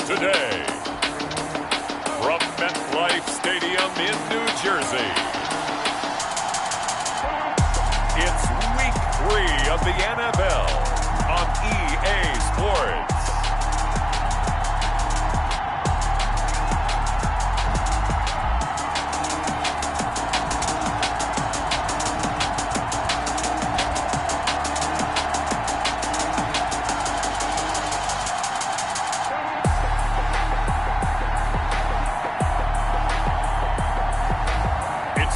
Today, from MetLife Stadium in New Jersey, it's Week 3 of the NFL on EA Sports.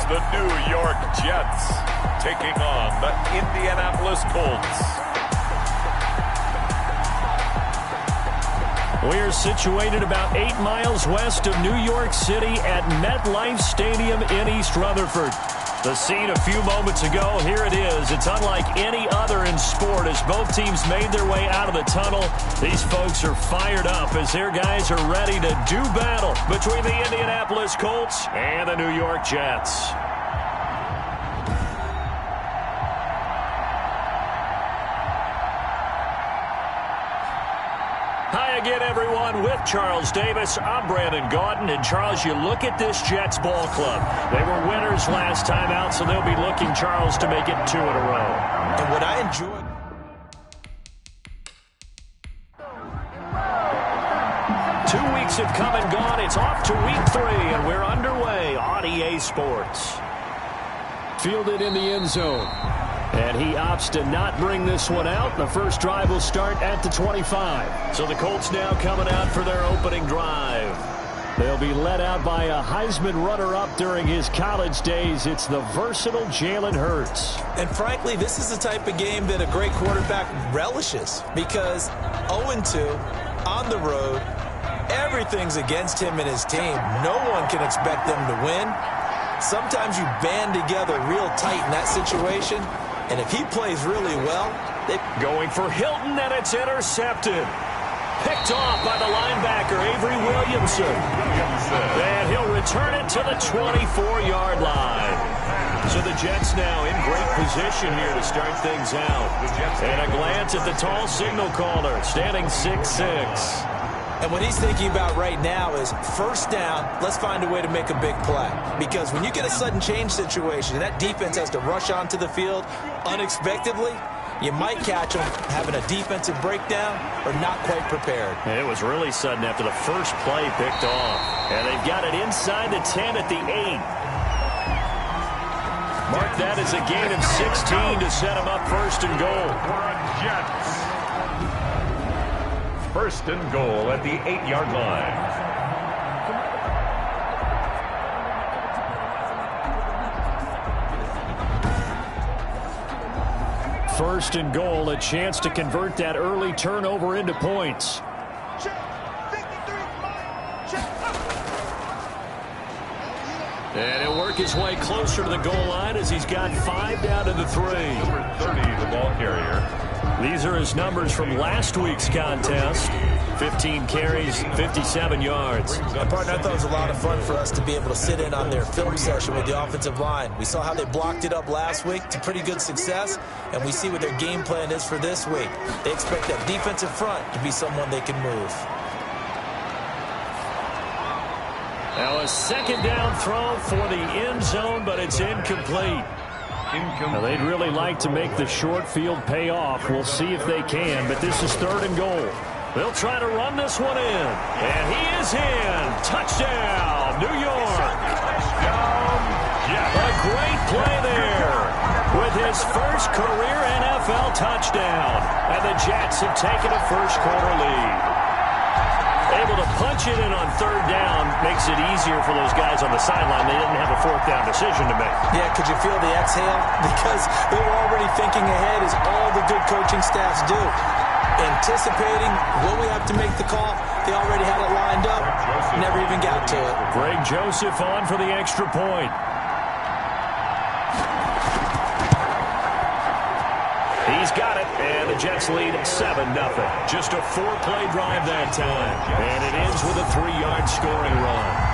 The New York Jets taking on the Indianapolis Colts. We're situated about 8 miles west of New York City at MetLife Stadium in East Rutherford. The scene a few moments ago, here it is. It's unlike any other in sport as both teams made their way out of the tunnel. These folks are fired up as their guys are ready to do battle between the Indianapolis Colts and the New York Jets. Hi again, everyone. With Charles Davis, I'm Brandon Gaudin. And, Charles, you look at this Jets ball club. They were winners last time out, so they'll be looking, Charles, to make it 2 in a row. And what I enjoy... 2 weeks have come and gone. It's off to Week 3, and we're underway on EA Sports. Fielded in the end zone. And he opts to not bring this one out. The first drive will start at the 25. So the Colts now coming out for their opening drive. They'll be led out by a Heisman runner-up during his college days. It's the versatile Jalen Hurts. And frankly, this is the type of game that a great quarterback relishes. Because 0-2 on the road, everything's against him and his team. No one can expect them to win. Sometimes you band together real tight in that situation. And if he plays really well, they... Going for Hilton, and it's intercepted. Picked off by the linebacker, Avery Williamson. And he'll return it to the 24-yard line. So the Jets now in great position here to start things out. And a glance at the tall signal caller, standing 6'6". And what he's thinking about right now is first down, let's find a way to make a big play. Because when you get a sudden change situation, that defense has to rush onto the field unexpectedly, you might catch them having a defensive breakdown or not quite prepared. And it was really sudden after the first play picked off. And they've got it inside the 10 at the 8. Mark that as a gain of 16 to set him up first and goal. Jets. First and goal at the 8-yard line. First and goal, a chance to convert that early turnover into points. And he'll work his way closer to the goal line as he's got 5 down to the 3. Number 30, the ball carrier. These are his numbers from last week's contest. 15 carries, 57 yards. And partner, I thought it was a lot of fun for us to be able to sit in on their film session with the offensive line. We saw how they blocked it up last week to pretty good success, and we see what their game plan is for this week. They expect that defensive front to be someone they can move. Now a second down throw for the end zone, but it's incomplete. Now they'd really like to make the short field pay off. We'll see if they can, but this is third and goal. They'll try to run this one in, and he is in. Touchdown, New York. A great play there with his first career NFL touchdown, and the Jets have taken a first-quarter lead. Able to punch it in on third down makes it easier for those guys on the sideline. They didn't have a fourth down decision to make. Yeah, could you feel the exhale? Because they were already thinking ahead, as all the good coaching staffs do. anticipating, will we have to make the call? They already had it lined up, never even got to it. Greg Joseph on for the extra point. He's got it, and the Jets lead 7-0. Just a 4-play drive that time, and it ends with a 3-yard scoring run.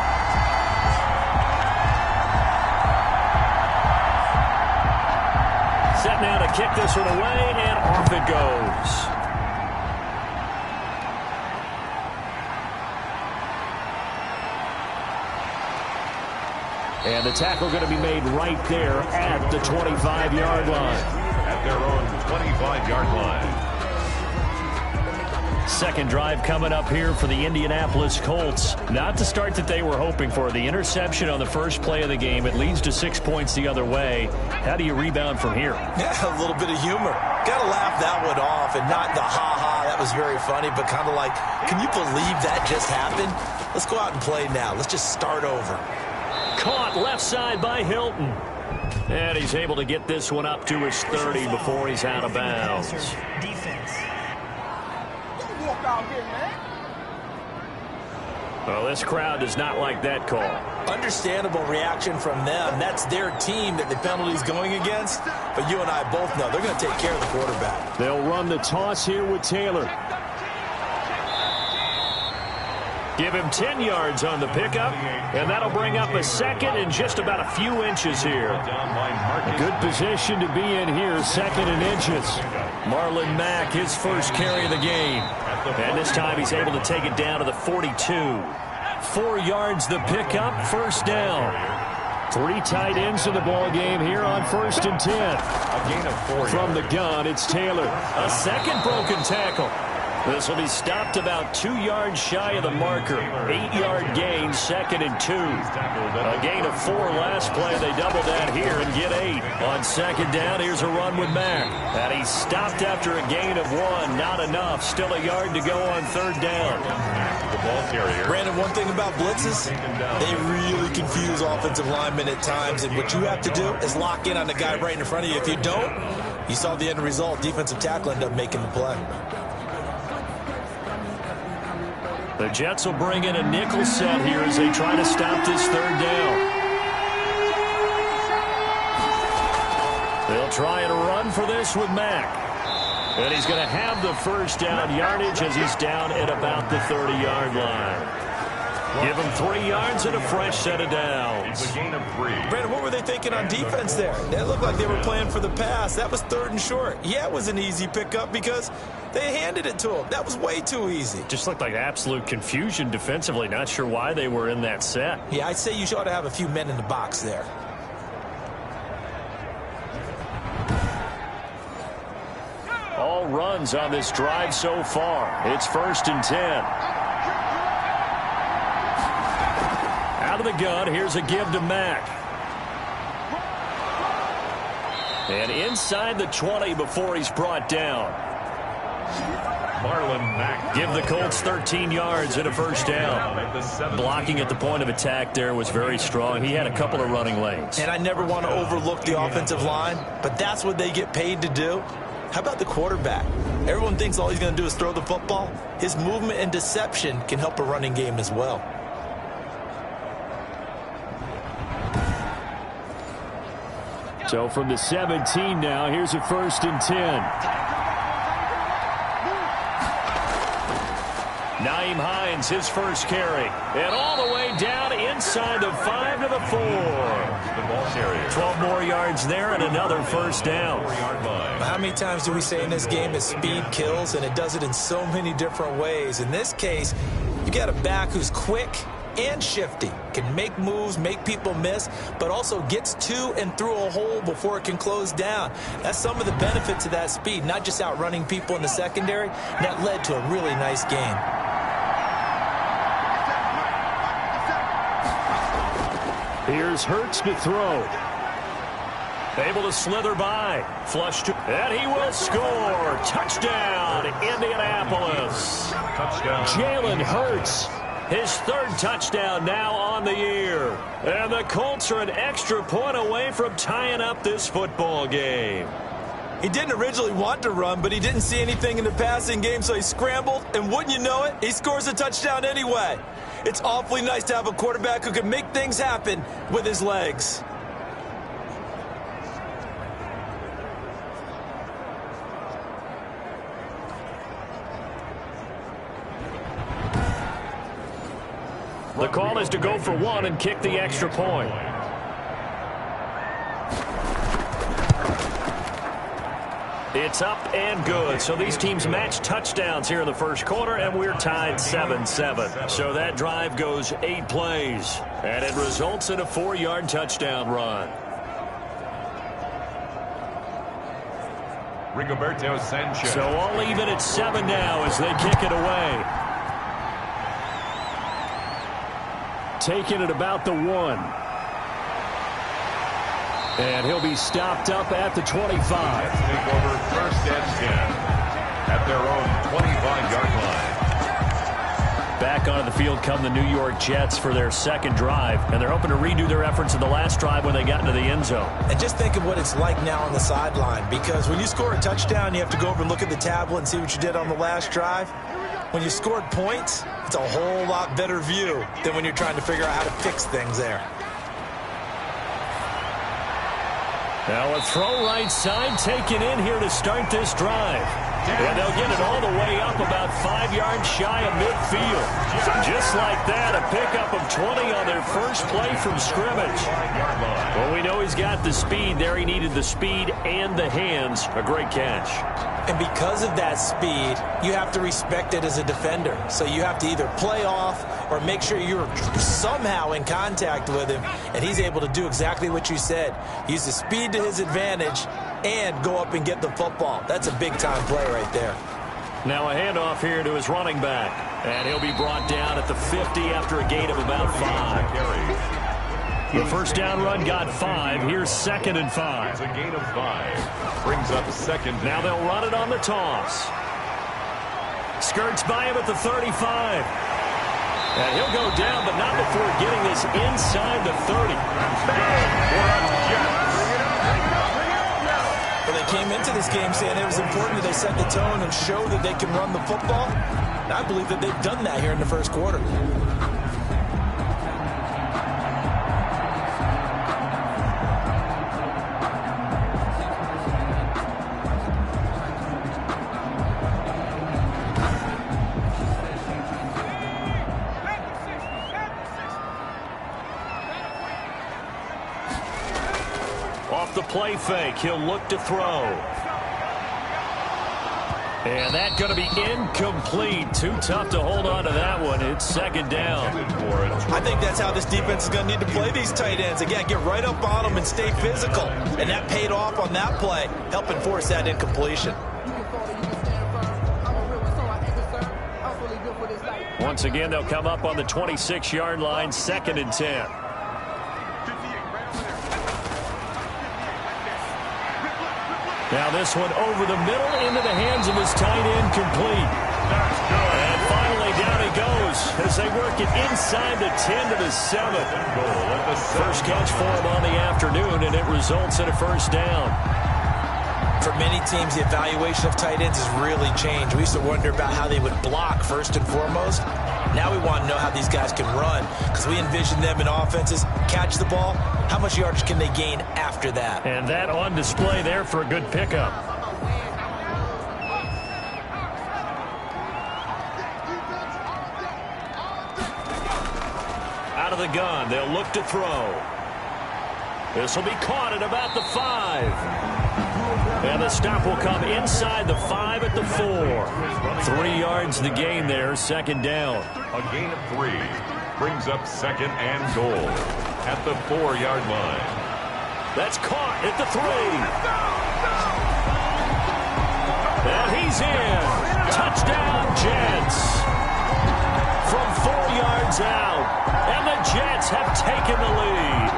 Set now to kick this one away, and off it goes. And the tackle going to be made right there at the 25-yard line. At their own 25-yard line. Second drive coming up here for the Indianapolis Colts. Not the start that they were hoping for. The interception on the first play of the game. It leads to 6 points the other way. How do you rebound from here? Yeah, a little bit of humor. Got to laugh that one off and not the ha-ha. That was very funny, but kind of like, can you believe that just happened? Let's go out and play now. Let's just start over. Caught left side by Hilton. And he's able to get this one up to his 30 before he's out of bounds. Well, this crowd does not like that call. Understandable reaction from them. That's their team that the penalty's going against. But you and I both know they're going to take care of the quarterback. They'll run the toss here with Taylor. Give him 10 yards on the pickup, and that'll bring up a second and just about a few inches here. A good position to be in here, second and inches. Marlon Mack, his first carry of the game. And this time he's able to take it down to the 42. 4 yards the pickup, first down. 3 tight ends in the ball game here on 1st and 10. A gain of 4 From the gun, it's Taylor. A second broken tackle. This will be stopped about 2 yards shy of the marker. 8-yard gain, 2nd and 2. A gain of 4 last play. They double that here and get 8. On 2nd down, here's a run with Mack. And he's stopped after a gain of 1. Not enough. Still a yard to go on 3rd down. The ball carrier. Brandon, one thing about blitzes, they really confuse offensive linemen at times. And what you have to do is lock in on the guy right in front of you. If you don't, you saw the end result. Defensive tackle ended up making the play. The Jets will bring in a nickel set here as they try to stop this 3rd down. They'll try and run for this with Mack. And he's going to have the first down yardage as he's down at about the 30-yard line. Give him 3 yards and a fresh set of downs. It's a gain of 3. Brandon, what were they thinking on defense there? That looked like they were playing for the pass. That was 3rd and short. Yeah, it was an easy pickup because they handed it to him. That was way too easy. Just looked like absolute confusion defensively. Not sure why they were in that set. Yeah, I'd say you ought to have a few men in the box there. All runs on this drive so far. It's 1st and 10. Out of the gun, here's a give to Mack. And inside the 20 before he's brought down. Marlon Mack. Give the Colts 13 yards and a first down. Blocking at the point of attack there was very strong. He had a couple of running lanes. And I never want to overlook the offensive line, but that's what they get paid to do. How about the quarterback? Everyone thinks all he's going to do is throw the football. His movement and deception can help a running game as well. So from the 17 now, here's a 1st and 10. Nyheim Hines, his first carry. And all the way down inside the 5 to the 4. The ball carrier. 12 more yards there and another first down. 4-yard line. How many times do we say in this game that speed kills, and it does it in so many different ways? In this case, you got a back who's quick and shifty, can make moves, make people miss, but also gets to and through a hole before it can close down. That's some of the benefits of that speed, not just outrunning people in the secondary. That led to a really nice game. Here's Hurts to throw. Able to slither by. Flush to, and he will score. Touchdown, Indianapolis. Touchdown. Jalen Hurts. His 3rd touchdown now on the year. And the Colts are an extra point away from tying up this football game. He didn't originally want to run, but he didn't see anything in the passing game, so he scrambled, and wouldn't you know it, he scores a touchdown anyway. It's awfully nice to have a quarterback who can make things happen with his legs. The call is to go for one and kick the extra point. It's up and good. So these teams match touchdowns here in the first quarter, and we're tied 7-7. So that drive goes 8 plays, and it results in a 4-yard touchdown run. Rigoberto Sanchez. So all even at 7 now as they kick it away. Taking it about the 1. And he'll be stopped up at the 25. Let's take over first and 10 at their own 25-yard line. Back onto the field come the New York Jets for their second drive, and they're hoping to redo their efforts in the last drive when they got into the end zone. And just think of what it's like now on the sideline, because when you score a touchdown, you have to go over and look at the tablet and see what you did on the last drive. When you scored points, it's a whole lot better view than when you're trying to figure out how to fix things there. Now a throw right side taken in here to start this drive. And they'll get it all the way up about 5 yards shy of midfield. Just like that, a pickup of 20 on their first play from scrimmage. Well, we know he's got the speed there. He needed the speed and the hands. A great catch. And because of that speed, you have to respect it as a defender. So you have to either play off or make sure you're somehow in contact with him. And he's able to do exactly what you said. Use the speed to his advantage and go up and get the football. That's a big-time play right there. Now a handoff here to his running back. And he'll be brought down at the 50 after a gain of about 5. The first down run got 5. Here's 2nd and 5. It's a gain of 5. Brings up 2nd. Now they'll run it on the toss. Skirts by him at the 35. And he'll go down, but not before getting this inside the 30. Well, they came into this game saying it was important that they set the tone and show that they can run the football. And I believe that they've done that here in the first quarter. Off the play fake, he'll look to throw. And that's going to be incomplete. Too tough to hold on to that one. It's 2nd down. I think that's how this defense is going to need to play these tight ends. Again, get right up on them and stay physical. And that paid off on that play, helping force that incompletion. Once again, they'll come up on the 26-yard line, 2nd and 10. Now this one over the middle into the hands of his tight end, complete. And finally down he goes as they work it inside the 10 to the 7. First catch for him on the afternoon, and it results in a first down. For many teams, the evaluation of tight ends has really changed. We used to wonder about how they would block first and foremost. Now we want to know how these guys can run, because we envision them in offenses catch the ball. How much yardage can they gain after that? And that on display there for a good pickup. Out of the gun, they'll look to throw. This will be caught at about the 5. And the stop will come inside the 5 at the 4. 3 yards the gain there, 2nd down. A gain of 3 brings up 2nd and goal at the 4-yard line. That's caught at the 3. And he's in. Touchdown, Jets. From 4 yards out. And the Jets have taken the lead.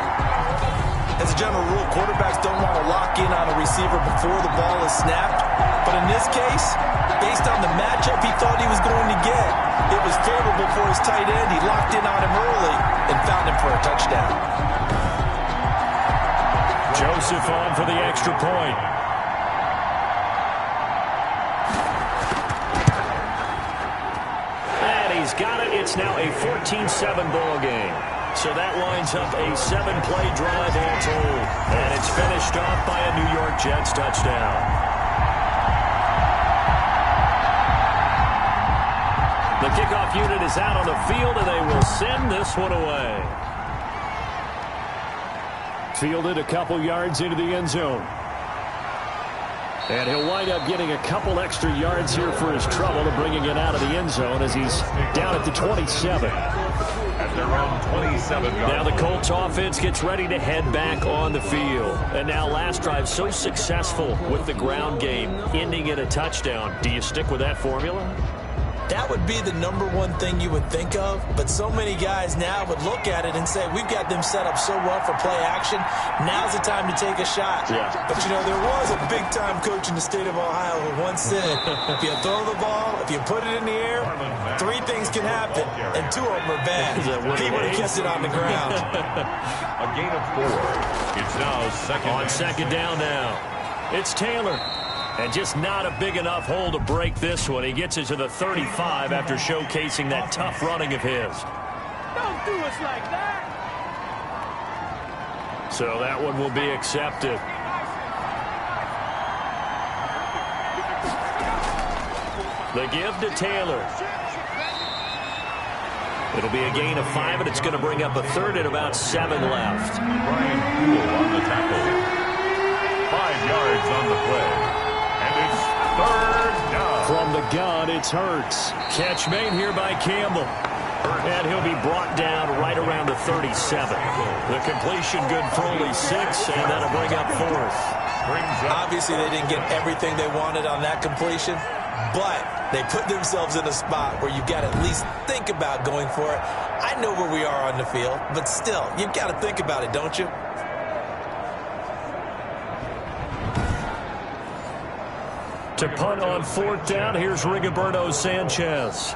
As a general rule, quarterbacks don't want to lock in on a receiver before the ball is snapped. But in this case, based on the matchup he thought he was going to get, it was favorable for his tight end. He locked in on him early and found him for a touchdown. Joseph on for the extra point. he's got it. It's now a 14-7 ball game. So that winds up a 7-play drive all told. And it's finished off by a New York Jets touchdown. The kickoff unit is out on the field, and they will send this one away. Fielded a couple yards into the end zone. And he'll wind up getting a couple extra yards here for his trouble of bringing it out of the end zone as he's down at the 27. At their own 27. Now the Colts offense gets ready to head back on the field. And now last drive so successful with the ground game, ending in a touchdown. Do you stick with that formula? That would be the number one thing you would think of, but so many guys now would look at it and say, we've got them set up so well for play action, now's the time to take a shot. Yeah. But, you know, there was a big-time coach in the state of Ohio who once said, if you throw the ball, if you put it in the air, 3 things can happen, and 2 of them are bad. He would have kept it on the ground. A gain of 4. It's now second down now. It's Taylor. And just not a big enough hole to break this one. He gets it to the 35 after showcasing that tough running of his. Don't do us like that. So that one will be accepted. The give to Taylor. It'll be a gain of 5, and it's going to bring up a third and about 7 left. Brian Poole on the tackle. 5 yards on the play. And it's third down. From the gun, it's Hurts. Catch made here by Campbell. And he'll be brought down right around the 37. The completion good for only 6, and that'll bring up 4th. Obviously, they didn't get everything they wanted on that completion, but they put themselves in a spot where you've got to at least think about going for it. I know where we are on the field, but still, you've got to think about it, don't you? To punt on 4th down, here's Rigoberto Sanchez.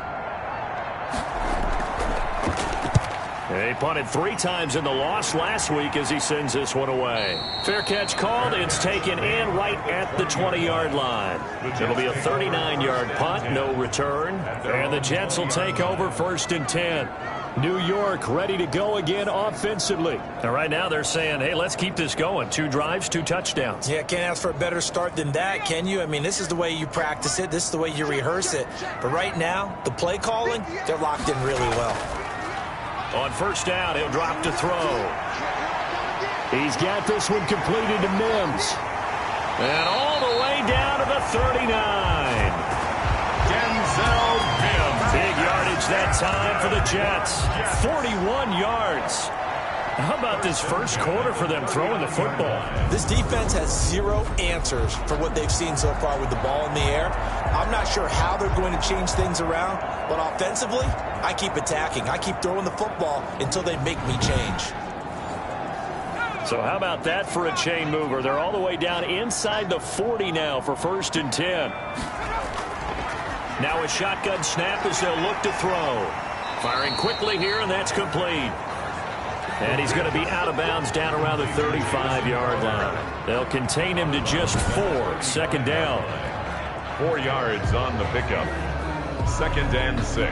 He punted 3 times in the loss last week as he sends this one away. Fair catch called. It's taken in right at the 20-yard line. It'll be a 39-yard punt, no return. And the Jets will take over 1st and 10. New York ready to go again offensively. And right now they're saying, hey, let's keep this going. 2 drives, 2 touchdowns. Yeah, can't ask for a better start than that, can you? I mean, this is the way you practice it. This is the way you rehearse it. But right now, the play calling, they're locked in really well. On 1st down, he'll drop to throw. He's got this one completed to Mims. And all the way down to the 39. Denzel Mims. Big yardage that time for the Jets. 41 yards. How about this first quarter for them throwing the football? This defense has 0 answers for what they've seen so far with the ball in the air. I'm not sure how they're going to change things around, but offensively, I keep attacking. I keep throwing the football until they make me change. So how about that for a chain mover? They're all the way down inside the 40 now for 1st and 10. Now a shotgun snap as they'll look to throw. Firing quickly here, and that's complete. And he's going to be out of bounds down around the 35-yard line. They'll contain him to just 4. 2nd down. 4 yards on the pickup. 2nd and 6.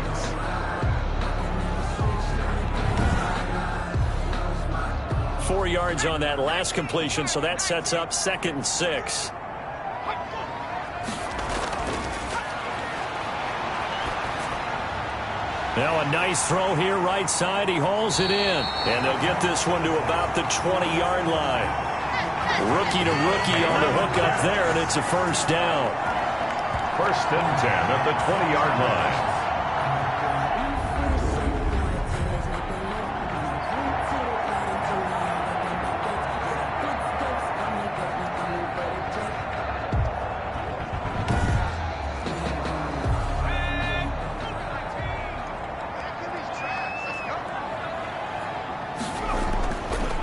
Four yards on that last completion, so that sets up 2nd and 6. Now a nice throw here right side. He hauls it in. And they'll get this one to about the 20-yard line. Rookie to rookie on the hook up there, and it's a 1st down. 1st and 10 at the 20-yard line.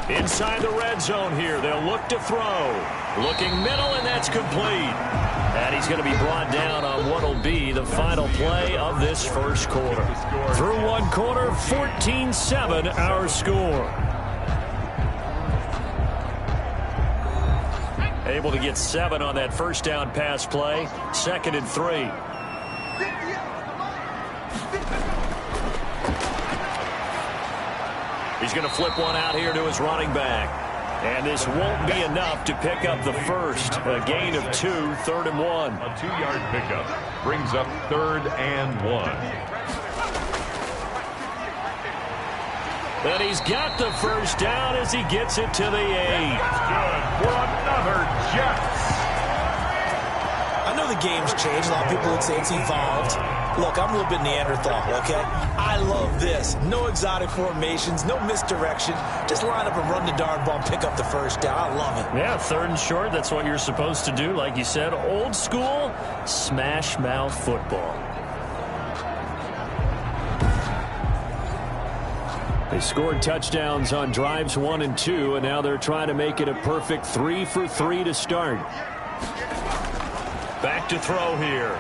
Inside the red zone here. They'll look to throw. Looking middle, and that's complete. And he's going to be brought down on what will be the final play of this first quarter. Through 1 quarter, 14-7 our score. Able to get 7 on that 1st down pass play. 2nd and 3. He's going to flip one out here to his running back. And this won't be enough to pick up the first. A gain of 2, 3rd and 1. A 2-yard pickup brings up 3rd and 1. And he's got the first down as he gets it to the 8. That's good for another Jets. I know the game's changed. A lot of people would say it's evolved. Look, I'm a little bit Neanderthal, okay? I love this. No exotic formations, no misdirection. Just line up and run the darn ball and pick up the first down. I love it. Yeah, 3rd and short. That's what you're supposed to do. Like you said, old school smash mouth football. They scored touchdowns on drives 1 and 2, and now they're trying to make it a perfect 3 for 3 to start. Back to throw here.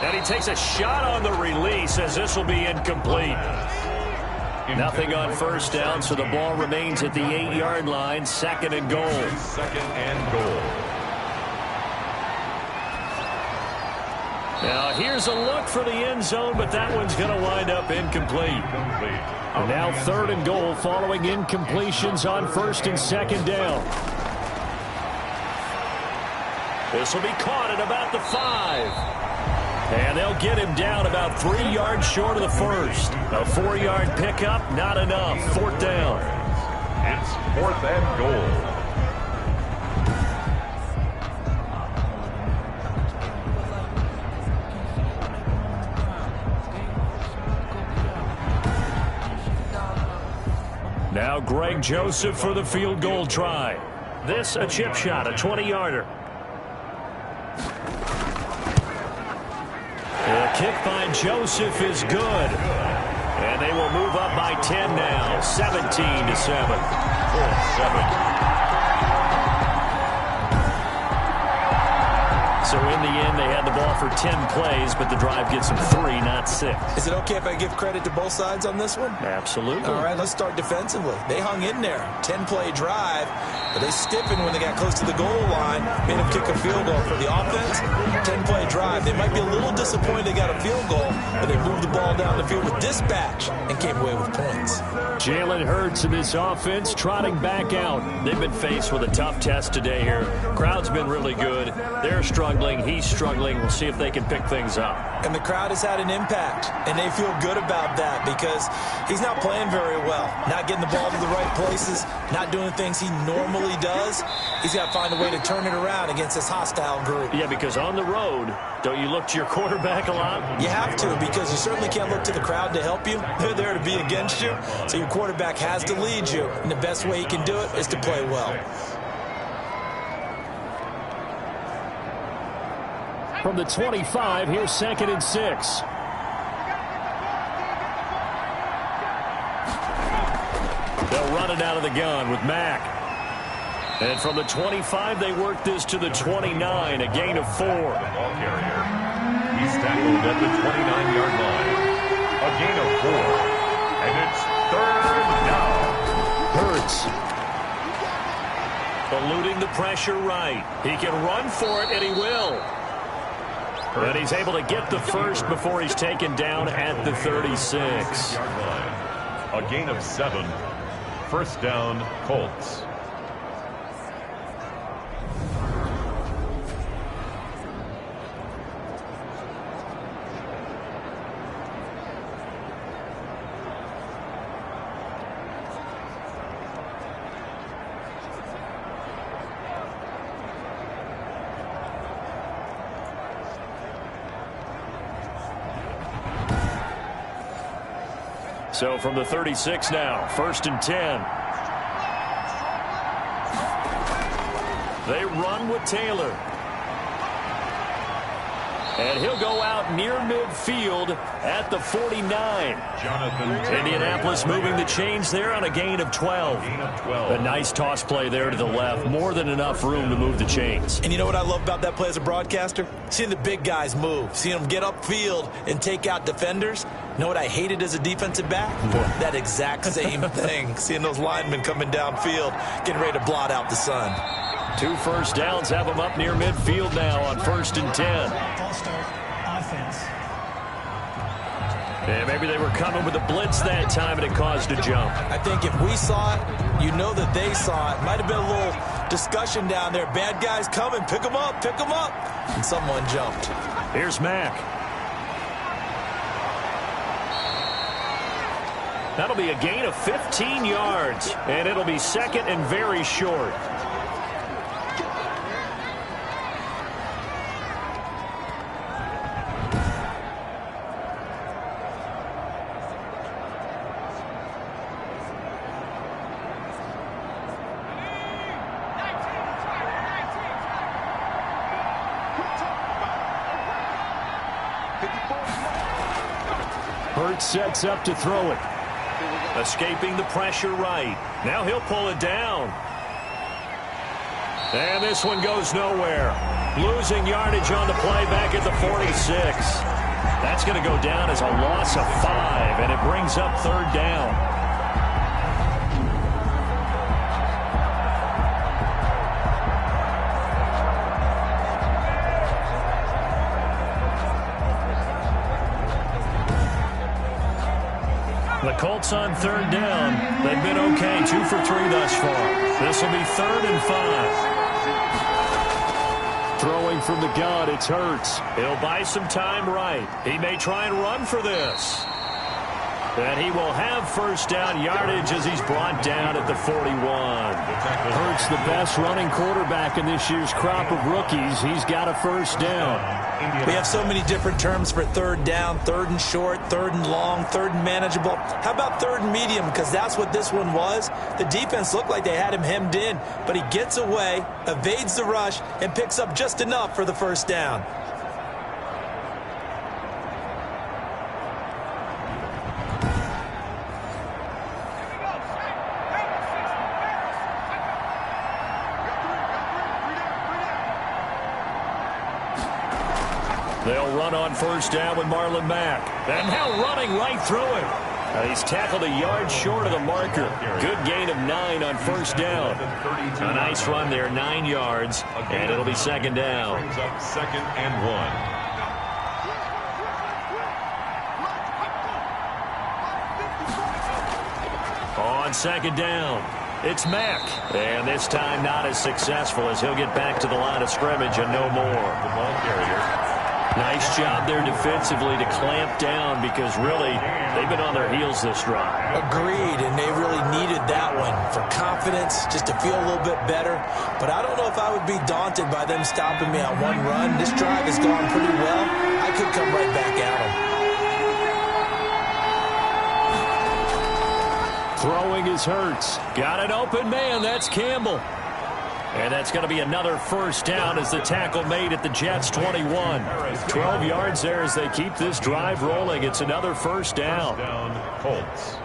And he takes a shot on the release as this will be incomplete. Nothing on first down, so the ball remains at the 8-yard line. 2nd and goal. 2nd and goal. Now here's a look for the end zone, but that one's going to wind up incomplete. And now 3rd and goal following incompletions on 1st and 2nd down. This will be caught at about the 5. And they'll get him down about 3 yards short of the first. A 4-yard pickup, not enough. 4th down. It's 4th and goal. Now Greg Joseph for the field goal try. This a chip shot, a 20-yarder. The kick by Joseph is good. And they will move up by 10 now, 17-7. 4-7. So in the end, they had the ball for 10 plays, but the drive gets them 3, not 6. Is it okay if I give credit to both sides on this one? Absolutely. All right, let's start defensively. They hung in there. 10-play drive, but they stiffened when they got close to the goal line, made them kick a field goal. For the offense, 10-play drive. They might be a little disappointed they got a field goal, but they moved the ball down the field with dispatch and came away with points. Jalen Hurts and this offense trotting back out. They've been faced with a tough test today here. Crowd's been really good. They're struggling. He's struggling. We'll see if they can pick things up. And the crowd has had an impact, and they feel good about that because he's not playing very well. Not getting the ball to the right places, not doing the things he normally does. He's got to find a way to turn it around against this hostile group. Yeah, because on the road, don't you look to your quarterback a lot? You have to, because you certainly can't look to the crowd to help you. They're there to be against you, so your quarterback has to lead you, and the best way he can do it is to play well. From the 25, here's 2nd and 6. They'll run it out of the gun with Mack. And from the 25, they work this to the 29, a gain of 4. Ball carrier. He's tackled at the 29-yard line. A gain of 4. And it's 3rd down. Hurts. Eluding the pressure right. He can run for it, and he will. But he's able to get the first before he's taken down at the 36. A gain of 7. 1st down, Colts. So from the 36 now, 1st and 10. They run with Taylor. And he'll go out near midfield at the 49. Jonathan Indianapolis moving the chains there on a gain of 12. A nice toss play there to the left. More than enough room to move the chains. And you know what I love about that play as a broadcaster? Seeing the big guys move. Seeing them get upfield and take out defenders. You know what I hated as a defensive back? That exact same thing. Seeing those linemen coming downfield, getting ready to blot out the sun. 2 first downs have them up near midfield now on 1st and 10. And maybe they were coming with a blitz that time, and it caused a jump. I think if we saw it, you know that they saw it. Might have been a little discussion down there. Bad guys coming. Pick them up. Pick them up. And someone jumped. Here's Mack. That'll be a gain of 15 yards, and it'll be second and very short. Hurts sets up to throw it. Escaping the pressure right. Now he'll pull it down. And this one goes nowhere. Losing yardage on the play back at the 46. That's going to go down as a loss of 5, and it brings up third down. The Colts on third down. They've been okay, 2 for 3 thus far. This will be 3rd and 5. Throwing from the gun, it's Hurts. He'll buy some time right. He may try and run for this. And he will have first down yardage as he's brought down at the 41. Hurts the best running quarterback in this year's crop of rookies. He's got a first down. We have so many different terms for third down, 3rd and short, 3rd and long, 3rd and manageable. How about 3rd and medium? Because that's what this one was. The defense looked like they had him hemmed in, but he gets away, evades the rush, and picks up just enough for the first down. They'll run on first down with Marlon Mack. And now running right through him. He's tackled a yard short of the marker. Good gain of 9 on first down. A nice run there, 9 yards, and it'll be second down. Brings up 2nd and 1. On second down, it's Mack. And this time not as successful as he'll get back to the line of scrimmage and no more. The ball carrier. Nice job there defensively to clamp down because really they've been on their heels this drive. Agreed, and they really needed that one for confidence, just to feel a little bit better. But I don't know if I would be daunted by them stopping me on one run. This drive has gone pretty well. I could come right back at them. Throwing is Hurts. Got an open man. That's Campbell. And that's going to be another first down as the tackle made at the Jets' 21. 12 yards there as they keep this drive rolling. It's another first down. First down, Colts.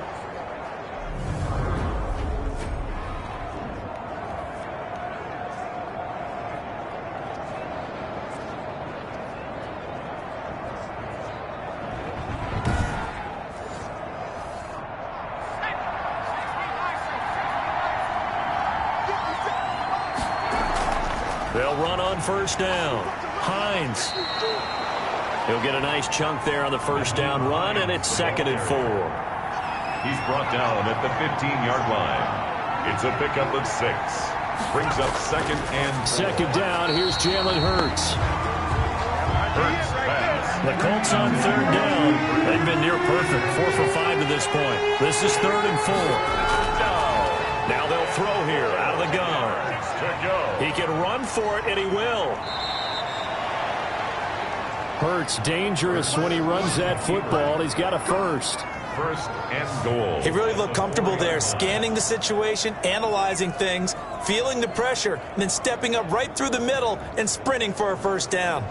They'll run on first down. Hines. He'll get a nice chunk there on the first down run, and it's 2nd and 4. He's brought down at the 15-yard line. It's a pickup of 6. Brings up 2nd and 4. Second down, here's Jalen Hurts. Hurts pass. The Colts on third down. They've been near perfect, 4 for 5 to this point. This is 3rd and 4. Now they'll throw here out of the gun. He can run for it, and he will. Hurts dangerous when he runs that football. He's got a first. 1st and goal. He really looked comfortable there, scanning the situation, analyzing things, feeling the pressure, and then stepping up right through the middle and sprinting for a first down.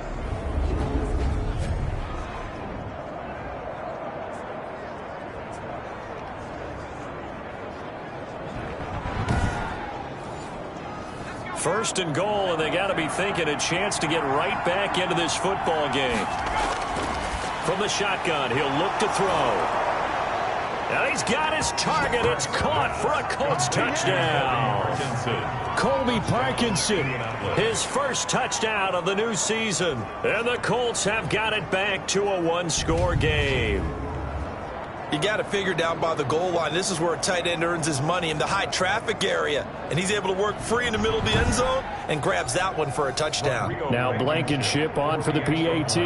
First and goal, and they got to be thinking a chance to get right back into this football game. From the shotgun, he'll look to throw. And he's got his target. It's caught for a Colts touchdown. Colby Parkinson, his first touchdown of the new season. And the Colts have got it back to a 1-score game. You got to figure down by the goal line. This is where a tight end earns his money, in the high traffic area. And he's able to work free in the middle of the end zone and grabs that one for a touchdown. Now Blankenship on for the PAT.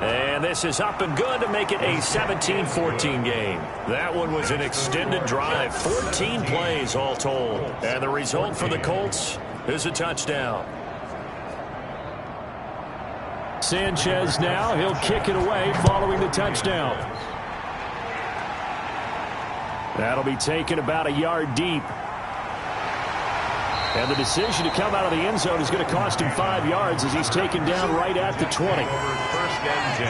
And this is up and good to make it a 17-14 game. That one was an extended drive, 14 plays all told. And the result for the Colts is a touchdown. Sanchez now, he'll kick it away following the touchdown. That'll be taken about a yard deep. And the decision to come out of the end zone is going to cost him 5 yards as he's taken down right at the 20. First and 10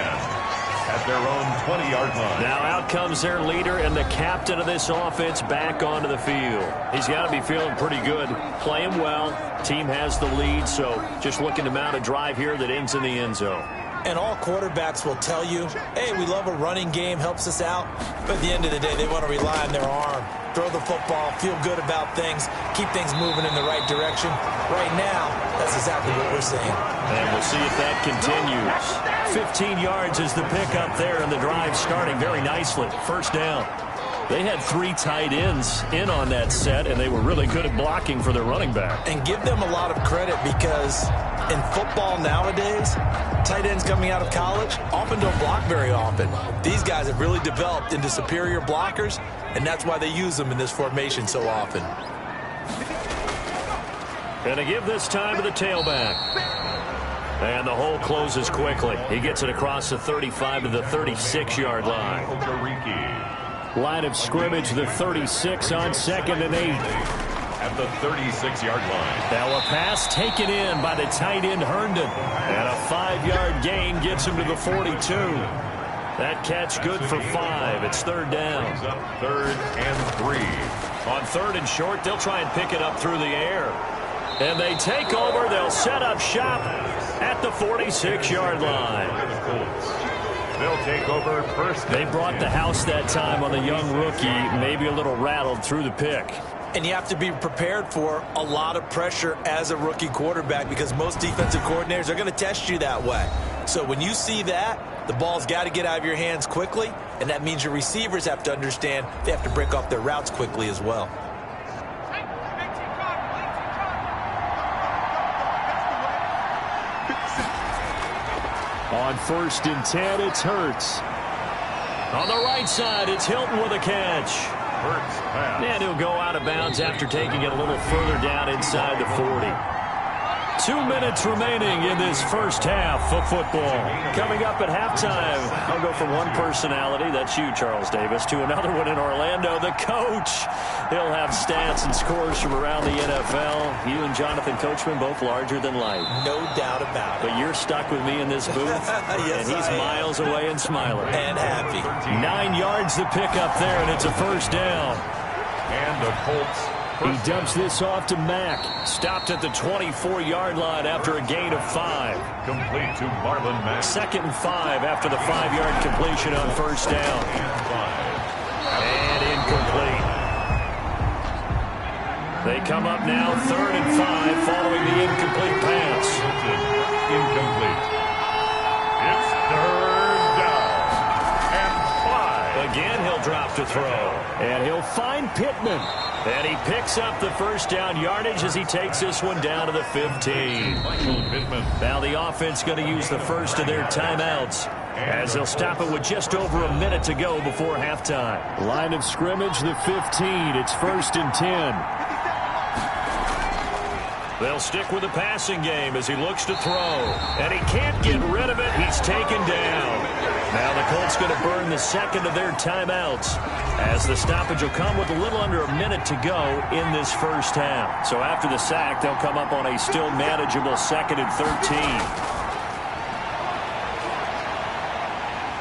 at their own 20-yard line. Now out comes their leader and the captain of this offense back onto the field. He's got to be feeling pretty good, playing well. Team has the lead, so just looking to mount a drive here that ends in the end zone. And all quarterbacks will tell you, hey, we love a running game, helps us out. But at the end of the day, they want to rely on their arm. Throw the football, feel good about things, keep things moving in the right direction. Right now, that's exactly what we're seeing. And we'll see if that continues. 15 yards is the pickup there, and the drive starting very nicely. First down. They had 3 tight ends in on that set, and they were really good at blocking for their running back. And give them a lot of credit because in football nowadays, tight ends coming out of college often don't block very often. These guys have really developed into superior blockers, and that's why they use them in this formation so often. Going to give this time to the tailback. And the hole closes quickly. He gets it across the 35 to the 36-yard line. Line of scrimmage, the 36 on 2nd and 8. At the 36-yard line. Now a pass taken in by the tight end Herndon. And a 5-yard gain gets him to the 42. That catch good for 5. It's third down. Up 3rd and 3. On 3rd and short, they'll try and pick it up through the air. And they take over. They'll set up shop at the 46-yard line. They'll take over first. They brought the house that time on the young rookie, maybe a little rattled through the pick. And you have to be prepared for a lot of pressure as a rookie quarterback because most defensive coordinators are going to test you that way. So when you see that, the ball's got to get out of your hands quickly, and that means your receivers have to understand they have to break off their routes quickly as well. On 1st and 10, it's Hurts. On the right side, it's Hilton with a catch. Hurts pass. And he'll go out of bounds after taking it a little further down inside the 40. 2 minutes remaining in this first half of football. Coming up at halftime, I'll go from one personality, that's you, Charles Davis, to another one in Orlando, the coach. He'll have stats and scores from around the NFL. You and Jonathan Coachman, both larger than life. No doubt about it. But you're stuck with me in this booth, yes, and he's miles away and smiling. And happy. 9 yards to pick up there, and it's a first down. And the Colts. He dumps this off to Mack. Stopped at the 24-yard line after a gain of 5. Complete to Marlon Mack. 2nd and 5 after the 5-yard completion on first down. And incomplete. They come up now 3rd and 5 following the incomplete pass. Incomplete. It's 3rd down. And 5. Again, he'll drop to throw. And he'll find Pittman. And he picks up the first down yardage as he takes this one down to the 15. Now the offense going to use the first of their timeouts as they'll stop it with just over a minute to go before halftime. Line of scrimmage, the 15. It's 1st and 10. They'll stick with the passing game as he looks to throw. And he can't get rid of it. He's taken down. Now the Colts going to burn the second of their timeouts as the stoppage will come with a little under a minute to go in this first half. So after the sack, they'll come up on a still manageable 2nd and 13.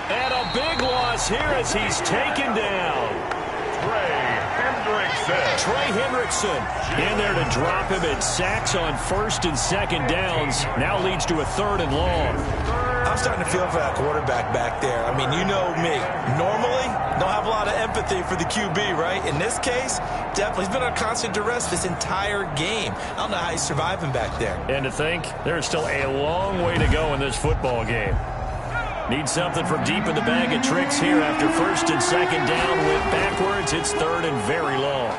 And a big loss here as he's taken down. Trey Hendrickson in there to drop him in sacks on 1st and 2nd downs. Now leads to a 3rd and long. I'm starting to feel for that quarterback back there. I mean, you know me. Normally, don't have a lot of empathy for the QB, right? In this case, definitely. He's been on constant duress this entire game. I don't know how he's surviving back there. And to think, there's still a long way to go in this football game. Need something from deep in the bag of tricks here after first and second down. Went backwards. It's third and very long.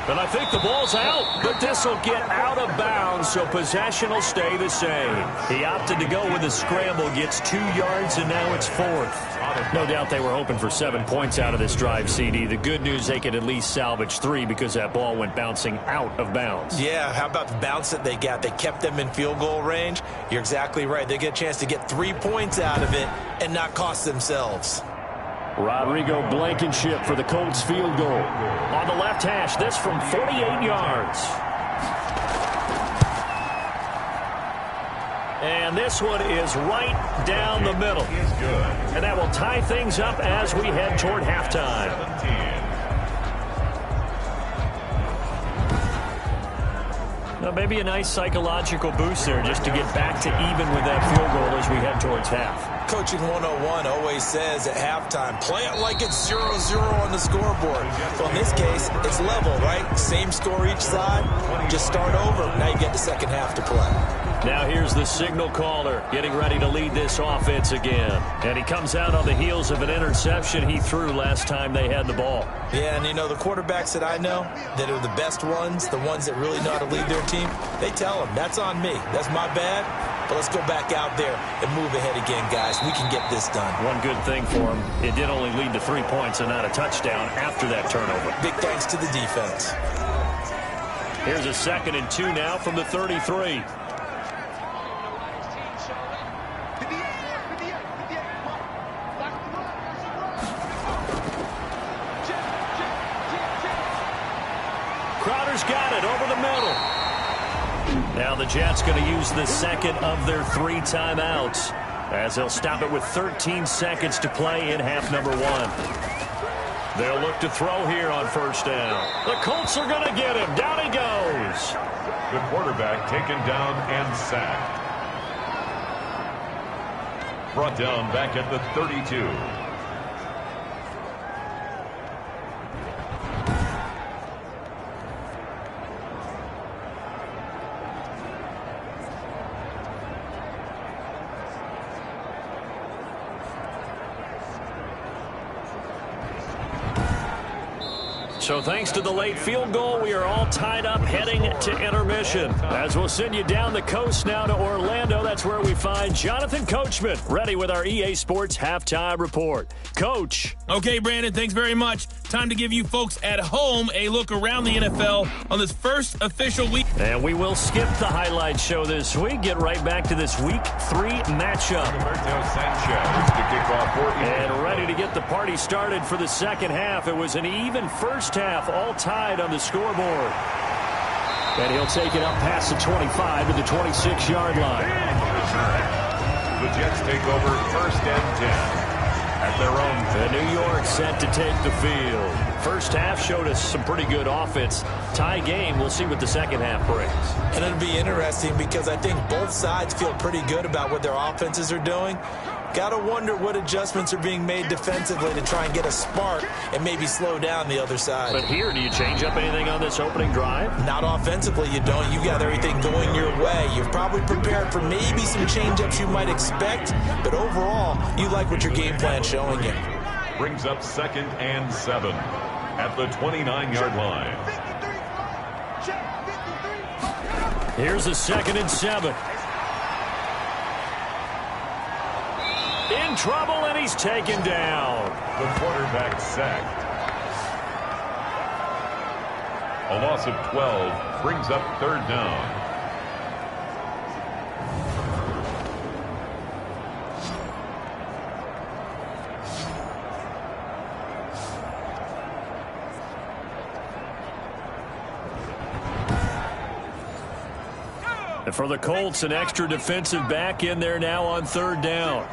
And I think the ball's out, but this will get out of bounds, so possession will stay the same. He opted to go with a scramble, gets 2 yards, and now it's fourth. No doubt they were hoping for 7 points out of this drive, CD. The good news, they could at least salvage 3 because that ball went bouncing out of bounds. Yeah, how about the bounce that they got? They kept them in field goal range. You're exactly right. They get a chance to get 3 points out of it and not cost themselves. Rodrigo Blankenship for the Colts field goal. On the left hash, this from 48 yards. And this one is right down the middle. And that will tie things up as we head toward halftime. Now maybe a nice psychological boost there just to get back to even with that field goal as we head towards half. Coaching 101 always says at halftime, play it like it's 0-0 on the scoreboard. Well, in this case, it's level, right? Same score each side. Just start over. Now you get the second half to play. Now here's the signal caller getting ready to lead this offense again. And he comes out on the heels of an interception he threw last time they had the ball. Yeah, and you know, the quarterbacks that I know that are the best ones, the ones that really know how to lead their team, they tell them, that's on me. That's my bad. But let's go back out there and move ahead again, guys. We can get this done. One good thing for him, it did only lead to 3 points and not a touchdown after that turnover. Big thanks to the defense. Here's a 2nd and 2 now from the 33. Crowder's got it over the middle. Now the Jets going to use the second of their 3 timeouts as they'll stop it with 13 seconds to play in half number 1. They'll look to throw here on first down. The Colts are going to get him. Down he goes. The quarterback taken down and sacked. Brought down back at the 32. So thanks to the late field goal, we are all tied up heading to intermission. As we'll send you down the coast now to Orlando, that's where we find Jonathan Coachman ready with our EA Sports Halftime Report. Coach. Okay, Brandon, thanks very much. Time to give you folks at home a look around the NFL on this first official week. And we will skip the highlight show this week. Get right back to this Week 3 matchup. And ready to get the party started for the second half. It was an even first half, all tied on the scoreboard. And he'll take it up past the 25 to the 26-yard line. The Jets take over first and 10. At their own. The New York set to take the field. First half showed us some pretty good offense. Tie game. We'll see what the second half brings. And it'll be interesting because I think both sides feel pretty good about what their offenses are doing. Got to wonder what adjustments are being made defensively to try and get a spark and maybe slow down the other side. But here, do you change up anything on this opening drive? Not offensively, you don't. You got everything going your way. You've probably prepared for maybe some change-ups you might expect, but overall, you like what your game plan's showing you. Brings up 2nd and 7 at the 29-yard line. Here's a 2nd and 7. In trouble, and he's taken down. The quarterback sacked. A loss of 12 brings up 3rd down. And for the Colts, an extra defensive back in there now on 3rd down.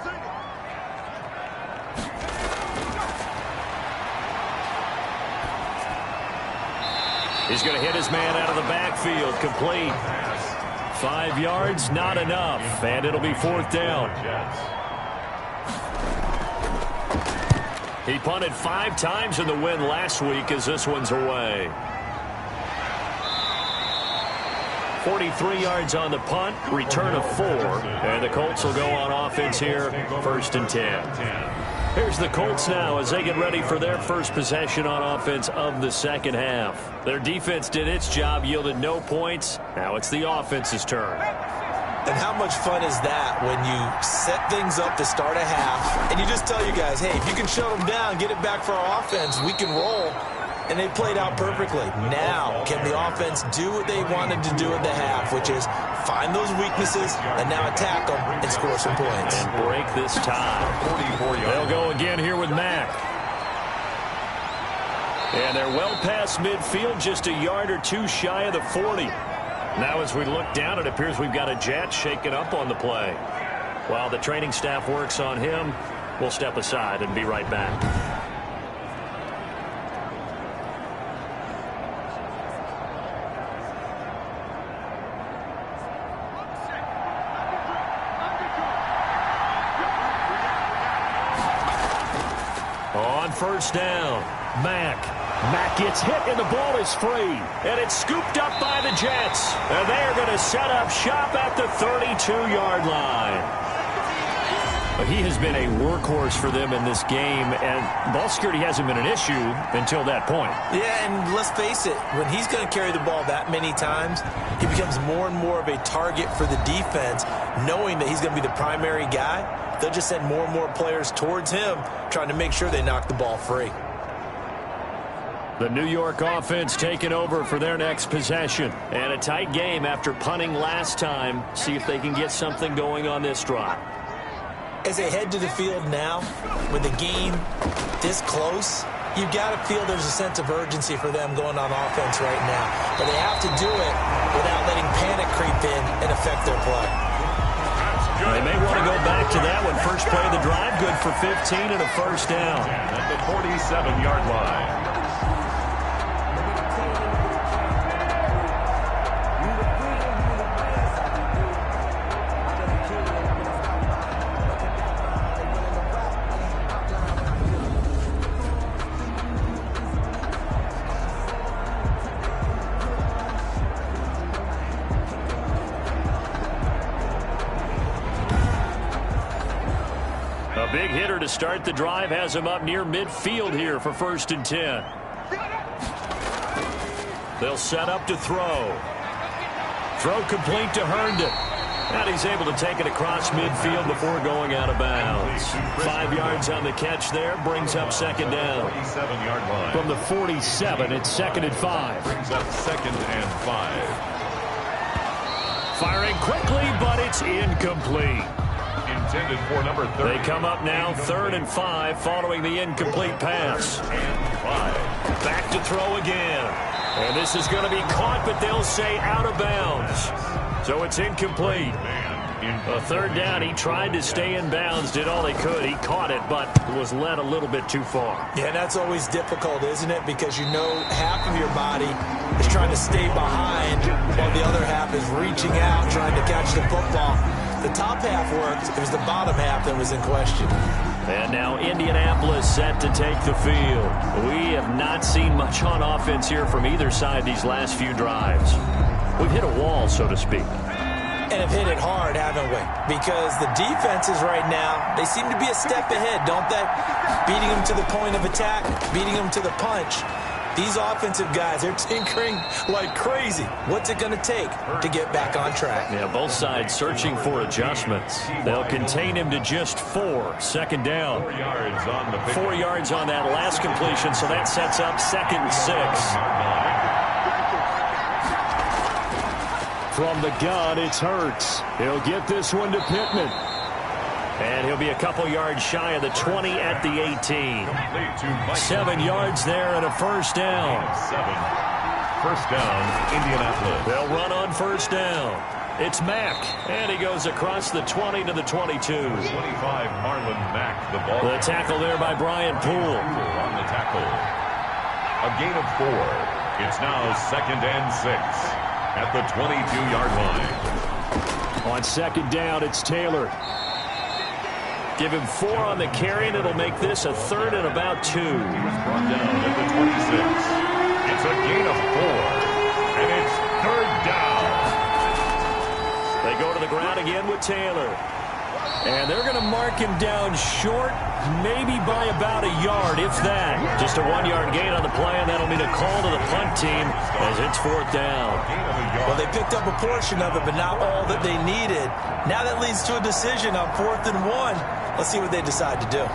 He's going to hit his man out of the backfield. Complete. 5 yards, not enough. And it'll be 4th down. He punted 5 times in the win last week as this one's away. 43 yards on the punt, return of 4, and the Colts will go on offense here, 1st and 10. Here's the Colts now as they get ready for their first possession on offense of the second half. Their defense did its job, yielded no points. Now it's the offense's turn. And how much fun is that when you set things up to start a half and you just tell your guys, hey, if you can shut them down, get it back for our offense, we can roll. And they played out perfectly. Now, can the offense do what they wanted to do at the half, which is find those weaknesses and now attack them and score some points. And break this tie. They'll go again here with Mack. And they're well past midfield, just a yard or two shy of the 40. Now as we look down, it appears we've got a jet shaken up on the play. While the training staff works on him, we'll step aside and be right back. On first down, Mack gets hit and the ball is free. And it's scooped up by the Jets. And they are going to set up shop at the 32-yard line. He has been a workhorse for them in this game, and ball security hasn't been an issue until that point. Yeah, and let's face it, when he's going to carry the ball that many times, he becomes more and more of a target for the defense, knowing that he's going to be the primary guy. They'll just send more and more players towards him, trying to make sure they knock the ball free. The New York offense taking over for their next possession. And a tight game after punting last time. See if they can get something going on this drive. As they head to the field now, with the game this close, you've got to feel there's a sense of urgency for them going on offense right now. But they have to do it without letting panic creep in and affect their play. They may want to go back to that one. First play of the drive, good for 15 and a first down. At the 47-yard line. A big hitter to start the drive has him up near midfield here for 1st and 10. They'll set up to throw. Throw complete to Herndon. And he's able to take it across midfield before going out of bounds. 5 yards on the catch there, brings up second down. 47-yard line. From the 47, it's 2nd and 5. Brings up 2nd and 5. Firing quickly, but it's incomplete. Intended for number 30. They come up now 3rd and 5 following the incomplete pass. And 5. Back to throw again. And this is going to be caught, but they'll say out of bounds. So it's incomplete. A 3rd down. He tried to stay in bounds, did all he could. He caught it, but was led a little bit too far. Yeah, that's always difficult, isn't it? Because you know half of your body is trying to stay behind while the other half is reaching out, trying to catch the football. The top half worked. It was the bottom half that was in question. And now Indianapolis set to take the field. We have not seen much on offense here from either side these last few drives. We've hit a wall, so to speak. And have hit it hard, haven't we? Because the defenses right now, they seem to be a step ahead, don't they? Beating them to the point of attack, beating them to the punch. These offensive guys, they're tinkering like crazy. What's it going to take to get back on track? Yeah, both sides searching for adjustments. They'll contain him to just 4. 2nd down. 4 yards on the 4 yards on that last completion, so that sets up 2nd and 6. From the gun, it's Hurts. He'll get this one to Pittman. And he'll be a couple yards shy of the 20 at the 18. 7 yards there and a first down. 7. First down, Indianapolis. They'll run on first down. It's Mack, and he goes across the 20 to the 22. 25, Marlon Mack, the ball. The tackle there by Brian Poole. On the tackle. A gain of 4. It's now 2nd and 6 at the 22-yard line. On 2nd down, it's Taylor. Give him 4 on the carry, and it'll make this a 3rd and about 2. He was brought down at the 26. It's a gain of 4, and it's 3rd down. the ground again with Taylor. And they're going to mark him down short, maybe by about a yard, if that. Just a 1-yard gain on the play, and that'll mean a call to the punt team as it's 4th down. Well, they picked up a portion of it, but not all that they needed. Now that leads to a decision on 4th and 1. Let's see what they decide to do.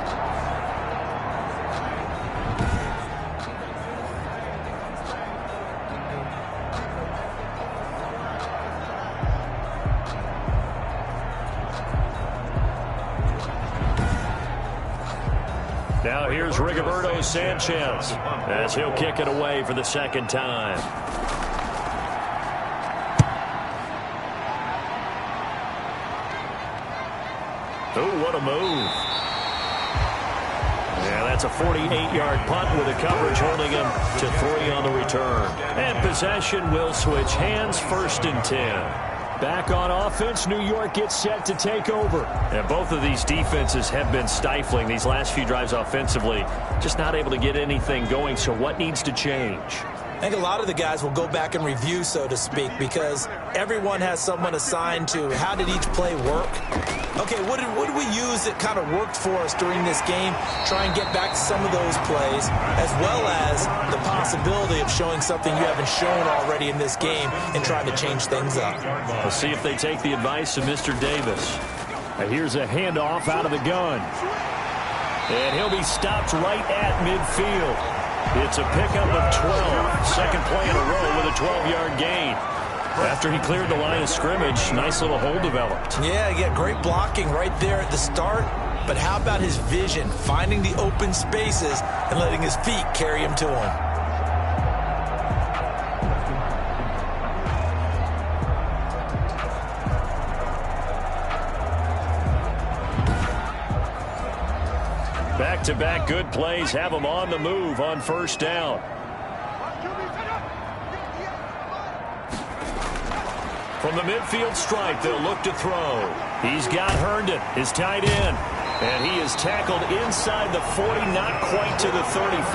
Now here's Rigoberto Sanchez as he'll kick it away for the 2nd time. Oh, what a move. Yeah, that's a 48-yard punt with the coverage holding him to 3 on the return. And possession will switch hands, 1st and 10. Back on offense, New York gets set to take over. And both of these defenses have been stifling these last few drives offensively. Just not able to get anything going, so what needs to change? I think a lot of the guys will go back and review, so to speak, because everyone has someone assigned to how did each play work. Okay, what did we use that kind of worked for us during this game? Try and get back to some of those plays, as well as the possibility of showing something you haven't shown already in this game and trying to change things up. We'll see if they take the advice of Mr. Davis. And here's a handoff out of the gun. And he'll be stopped right at midfield. It's a pickup of 12. Second play in a row with a 12-yard gain. After he cleared the line of scrimmage, nice little hole developed. Yeah, he got great blocking right there at the start. But how about his vision, finding the open spaces and letting his feet carry him to him? Back-to-back good plays have him on the move on 1st down. From the midfield stripe, they'll look to throw. He's got Herndon, his tight end. And he is tackled inside the 40, not quite to the 35.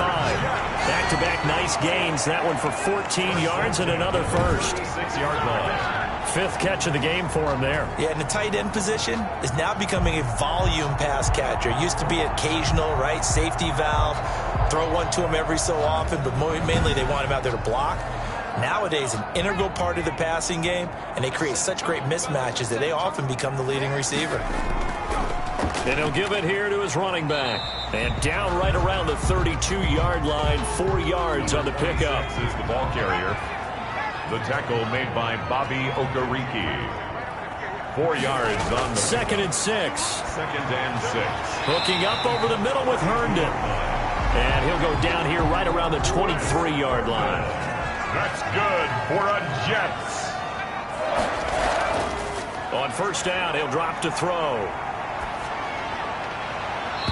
Back-to-back nice gains. That one for 14 yards and another first. 6-yard line. 5th catch of the game for him there. Yeah, and the tight end position is now becoming a volume pass catcher. Used to be occasional, right? Safety valve. Throw one to him every so often, but mainly they want him out there to block. Nowadays, an integral part of the passing game, and they create such great mismatches that they often become the leading receiver. And he'll give it here to his running back. And down right around the 32-yard line, 4 yards on the pickup. This is the ball carrier. The tackle made by Bobby Okereke. 4 yards on the 2nd and 6. 2nd and 6. Hooking up over the middle with Herndon. And he'll go down here right around the 23-yard line. That's good for a Jets. On 1st down, he'll drop to throw.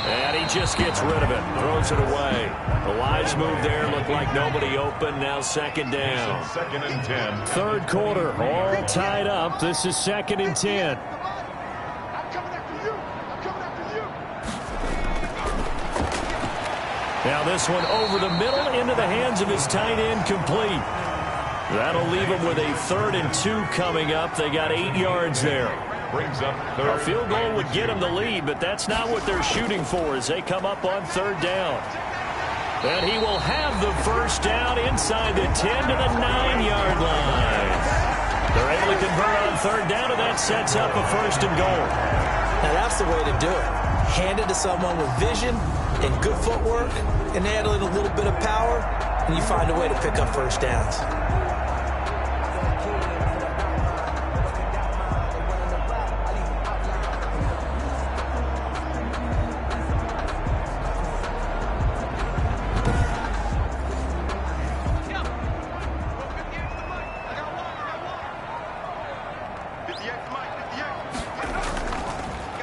And he just gets rid of it. Throws it away. A wise move there. Looked like nobody open. Now 2nd down. 2nd and 10. 3rd quarter. All tied up. This is 2nd and 10. Now this one over the middle into the hands of his tight end, complete. That'll leave him with a 3rd and 2 coming up. They got 8 yards there. Brings up 3rd. A field goal would get them the lead, but that's not what they're shooting for as they come up on 3rd down. And he will have the 1st down inside the 10 to the 9-yard line. They're able to convert on 3rd down, and that sets up a 1st and goal. Now that's the way to do it. Hand it to someone with vision and good footwork, and add a little bit of power, and you find a way to pick up 1st downs.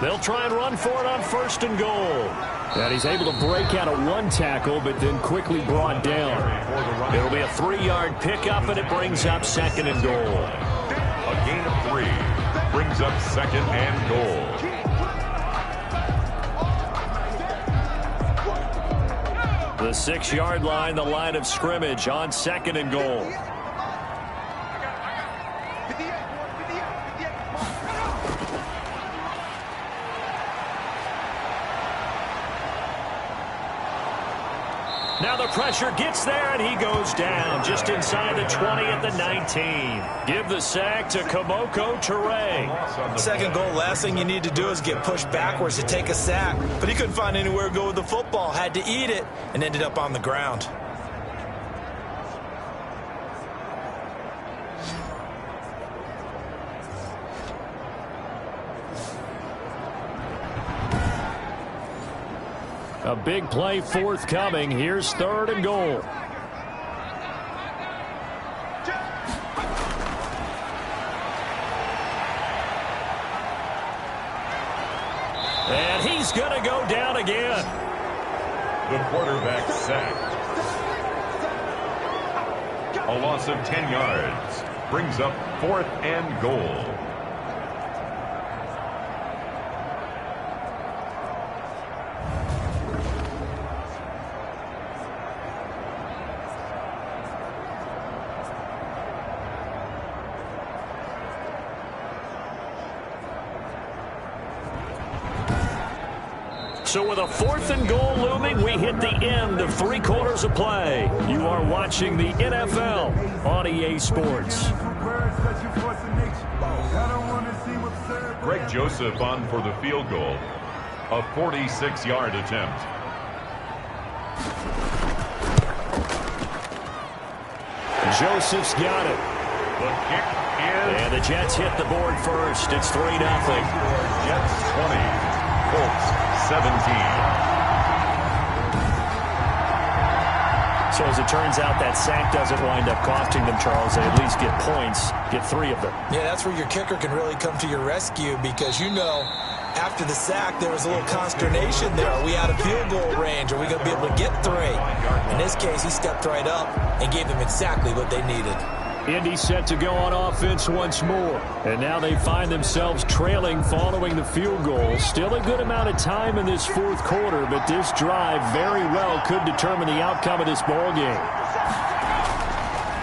They'll try and run for it on 1st and goal. And he's able to break out of 1 tackle, but then quickly brought down. It'll be a 3-yard pickup, and it brings up 2nd and goal. A gain of 3 brings up 2nd and goal. The 6-yard line, the line of scrimmage on 2nd and goal. Now the pressure gets there, and he goes down just inside the 20 at the 19. Give the sack to Kamoko Toure. Second goal, last thing you need to do is get pushed backwards to take a sack. But he couldn't find anywhere to go with the football, had to eat it, and ended up on the ground. A big play forthcoming. Here's 3rd and goal. And he's going to go down again. The quarterback sacked. A loss of 10 yards. Brings up 4th and goal. So with a 4th and goal looming, we hit the end of 3 quarters of play. You are watching the NFL on EA Sports. Greg Joseph on for the field goal. A 46-yard attempt. Joseph's got it. The kick is... And the Jets hit the board first. It's 3-0. Jets 20. Colts 17. So as it turns out, that sack doesn't wind up costing them, Charles. They at least get points, get 3 of them. Yeah, that's where your kicker can really come to your rescue because, you know, after the sack, there was a little consternation there. Are we out of field goal range? Are we going to be able to get 3? In this case, he stepped right up and gave them exactly what they needed. Indy set to go on offense once more. And now they find themselves trailing following the field goal. Still a good amount of time in this 4th quarter, but this drive very well could determine the outcome of this ball game.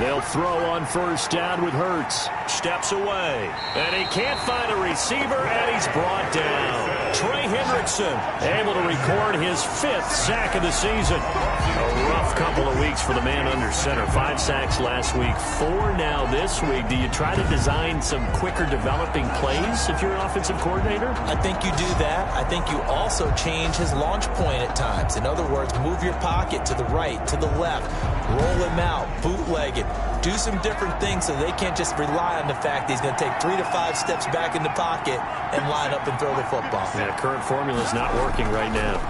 They'll throw on 1st down with Hurts. Steps away. And he can't find a receiver, and he's brought down. Trey Hendrickson able to record his 5th sack of the season. A rough couple of weeks for the man under center. 5 sacks last week, 4 now this week. Do you try to design some quicker developing plays if you're an offensive coordinator? I think you do that. I think you also change his launch point at times. In other words, move your pocket to the right, to the left, roll him out, bootleg it. Do some different things so they can't just rely on the fact that he's going to take 3 to 5 steps back in the pocket and line up and throw the football. Yeah, current formula is not working right now.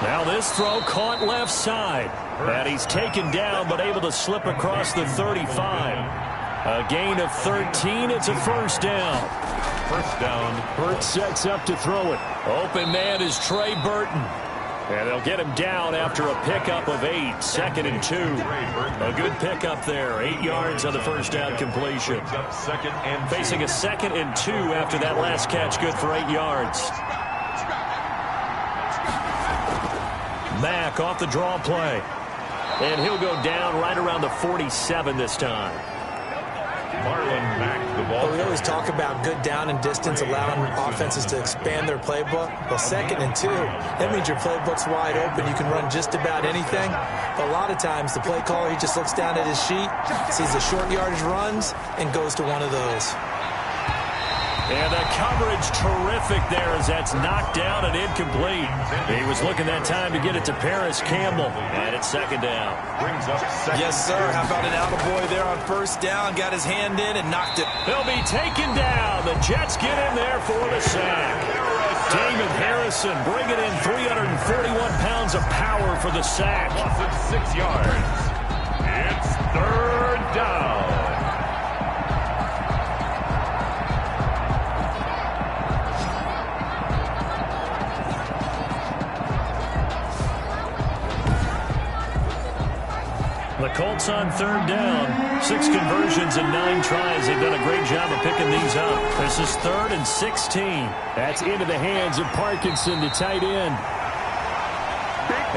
Now this throw caught left side. And he's taken down but able to slip across the 35. A gain of 13. It's a 1st down. 1st down. Hurts sets up to throw it. Open man is Trey Burton. And they'll get him down after a pickup of 8. 2nd and 2. A good pickup there. 8 yards on the 1st down completion. Facing a 2nd and 2 after that last catch. Good for 8 yards. Mack off the draw play. And he'll go down right around the 47 this time. Marlon Mack, the ball. Well, we always talk about good down and distance, allowing offenses to expand their playbook. Well, 2nd and 2, that means your playbook's wide open. You can run just about anything. But a lot of times, the play caller, he just looks down at his sheet, sees the short yardage runs, and goes to one of those. And the coverage terrific there as that's knocked down and incomplete. He was looking that time to get it to Paris Campbell. And it's 2nd down. Brings up 2nd. Yes, sir. How about an attaboy there on 1st down? Got his hand in and knocked it. He'll be taken down. The Jets get in there for the sack. Damon Harrison bringing in 341 pounds of power for the sack. Loss of 6 yards. It's 3rd down. The Colts on 3rd down. 6 conversions and 9 tries. They've done a great job of picking these up. This is 3rd and 16. That's into the hands of Parkinson, the tight end.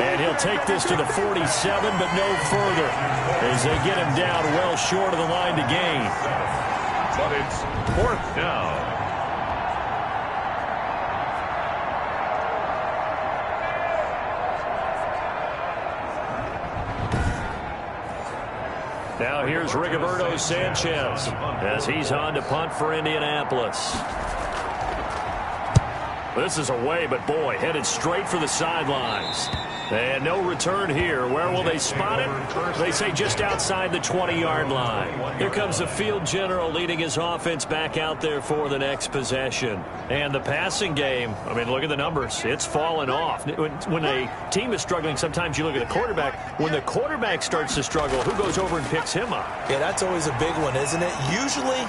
And he'll take this to the 47, but no further, as they get him down well short of the line to gain. But it's 4th down. Now here's Rigoberto Sanchez as he's on to punt for Indianapolis. This is away, but boy, headed straight for the sidelines. And no return here. Where will they spot it? They say just outside the 20-yard line. Here comes the field general leading his offense back out there for the next possession. And the passing game, I mean, look at the numbers. It's fallen off. When a team is struggling, sometimes you look at the quarterback. When the quarterback starts to struggle, who goes over and picks him up? Yeah, that's always a big one, isn't it? Usually,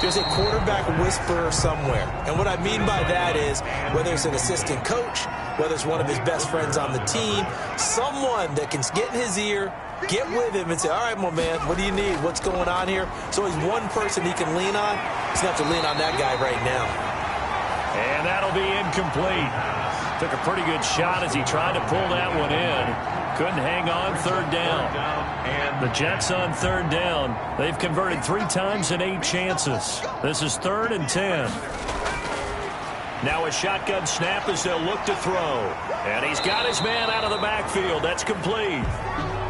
there's a quarterback whisperer somewhere. And what I mean by that is whether it's an assistant coach, whether it's one of his best friends on the team, someone that can get in his ear, get with him and say, all right, my man, what do you need? What's going on here? So he's one person he can lean on. He's going to have to lean on that guy right now. And that'll be incomplete. Took a pretty good shot as he tried to pull that one in. Couldn't hang on. Third down. And the Jets on third down. They've converted 3 times in 8 chances. This is 3rd and 10. Now a shotgun snap as they'll look to throw. And he's got his man out of the backfield. That's complete.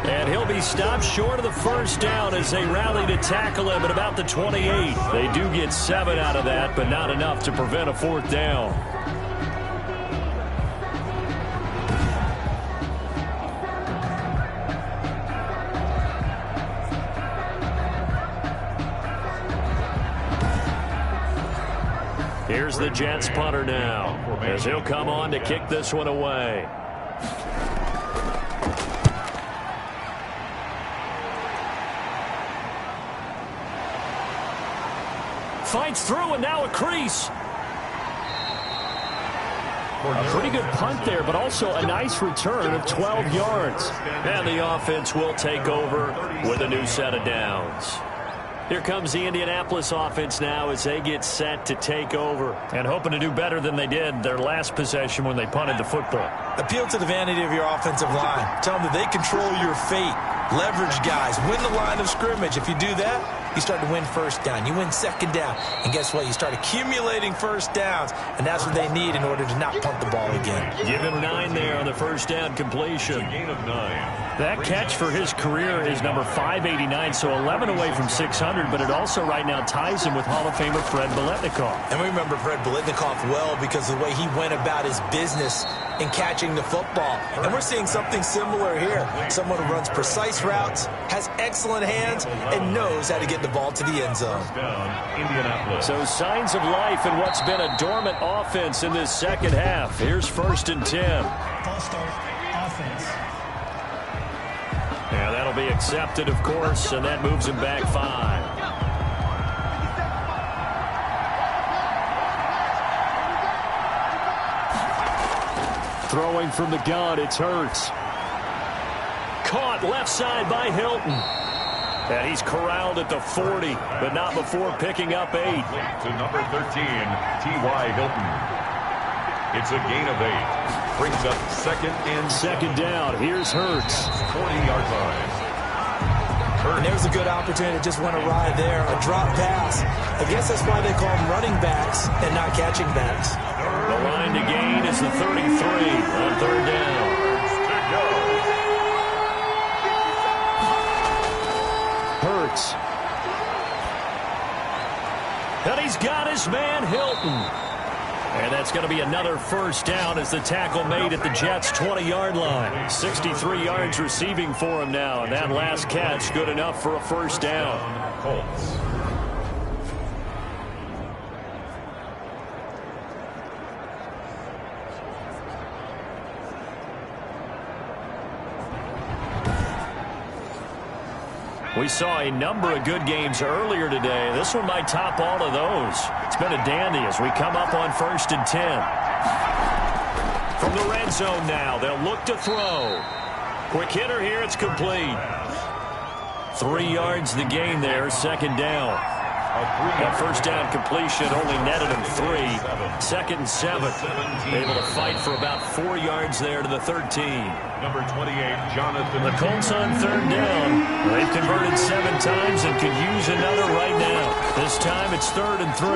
And he'll be stopped short of the first down as they rally to tackle him at about the 28. They do get 7 out of that, but not enough to prevent a 4th down. Here's the Jets punter now as he'll come on to kick this one away. Fights through and now a crease. A pretty good punt there, but also a nice return of 12 yards. And the offense will take over with a new set of downs. Here comes the Indianapolis offense now as they get set to take over and hoping to do better than they did their last possession when they punted the football. Appeal to the vanity of your offensive line. Tell them that they control your fate. Leverage guys. Win the line of scrimmage. If you do that, you start to win first down. You win second down. And guess what? You start accumulating first downs. And that's what they need in order to not punt the ball again. Give him 9 there on the first down completion. Gain of 9. That catch for his career is number 589, so 11 away from 600, but it also right now ties him with Hall of Famer Fred Biletnikoff. And we remember Fred Biletnikoff well because of the way he went about his business in catching the football. And we're seeing something similar here. Someone who runs precise routes, has excellent hands, and knows how to get the ball to the end zone. So signs of life in what's been a dormant offense in this second half. Here's 1st and 10. False start offense. Yeah, that'll be accepted, of course, and that moves him back 5. Throwing from the gun, it's Hurts. Caught left side by Hilton. And he's corralled at the 40, but not before picking up 8. To number 13, T.Y. Hilton. It's a gain of 8. Brings up 2nd and 2nd down. Here's Hurts. 40-yard line. And there's a good opportunity. Just went awry there. A drop pass. I guess that's why they call them running backs and not catching backs. The line to gain is the 33 on 3rd down. Hurts. And he's got his man Hilton. And that's going to be another first down as the tackle made at the Jets' 20-yard line. 63 yards receiving for him now. And that last catch good enough for a first down. Colts. We saw a number of good games earlier today. This one might top all of those. It's been a dandy as we come up on 1st and 10. From the red zone now, they'll look to throw. Quick hitter here, it's complete. 3 yards the gain there, 2nd down. That first down completion only netted him 3. 2nd and 7. Able to fight for about 4 yards there to the 13. Number 28, Jonathan. The Colts on 3rd down. They've converted 7 times and could use another right now. This time it's 3rd and 3.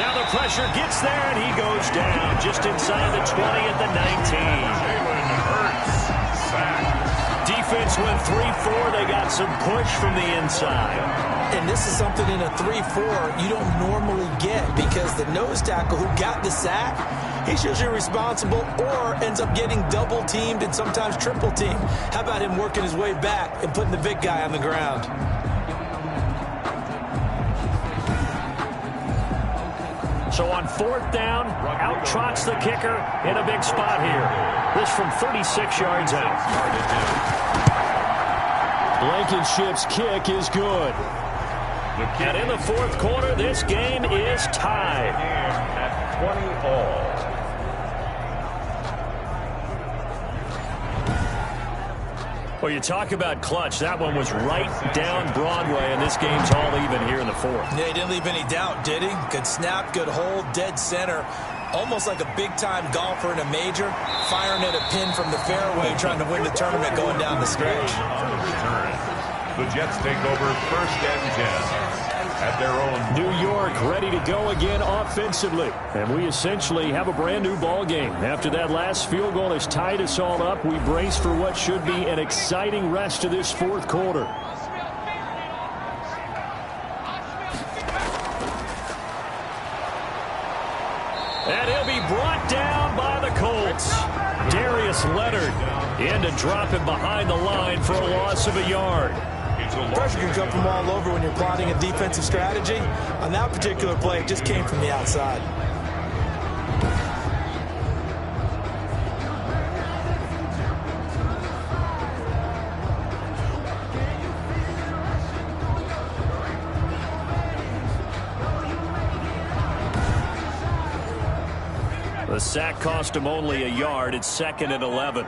Now the pressure gets there and he goes down just inside the 20 at the 19. Jalen Hurts. Sack. offense went 3-4. They got some push from the inside. And this is something in a 3-4 you don't normally get because the nose tackle who got the sack, he's usually responsible or ends up getting double-teamed and sometimes triple-teamed. How about him working his way back and putting the big guy on the ground? So on 4th down, out trots the kicker in a big spot here. This from 36 yards out. Blankenship's kick is good. And in the 4th quarter, this game is tied. At 20 all. Well, you talk about clutch. That one was right down Broadway, and this game's all even here in the 4th. Yeah, he didn't leave any doubt, did he? Good snap, good hold, dead center. Almost like a big-time golfer in a major, firing at a pin from the fairway, trying to win the tournament going down the stretch. The Jets take over 1st and 10. At their own. New York ready to go again offensively. And we essentially have a brand new ball game. After that last field goal has tied us all up, we brace for what should be an exciting rest of this 4th quarter. And he'll be brought down by the Colts. Darius Leonard in to drop him behind the line for a loss of a yard. Pressure can come from all over when you're plotting a defensive strategy. On that particular play, it just came from the outside. The sack cost him only a yard. It's 2nd and 11.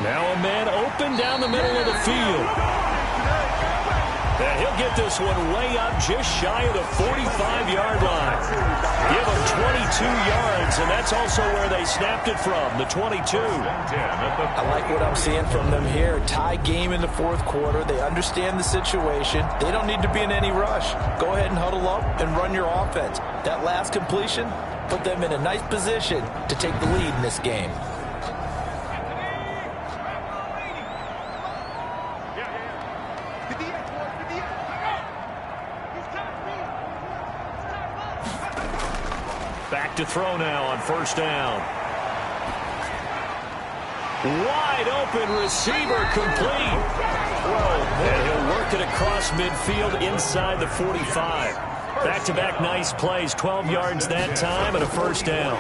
Now a man open down the middle of the field. And he'll get this one way up just shy of the 45-yard line. Give him 22 yards, and that's also where they snapped it from, the 22. I like what I'm seeing from them here. Tie game in the 4th quarter. They understand the situation. They don't need to be in any rush. Go ahead and huddle up and run your offense. That last completion put them in a nice position to take the lead in this game. Back to throw now on 1st down. Wide open receiver complete. And he'll work it across midfield inside the 45. Back-to-back nice plays. 12 yards that time and a 1st down.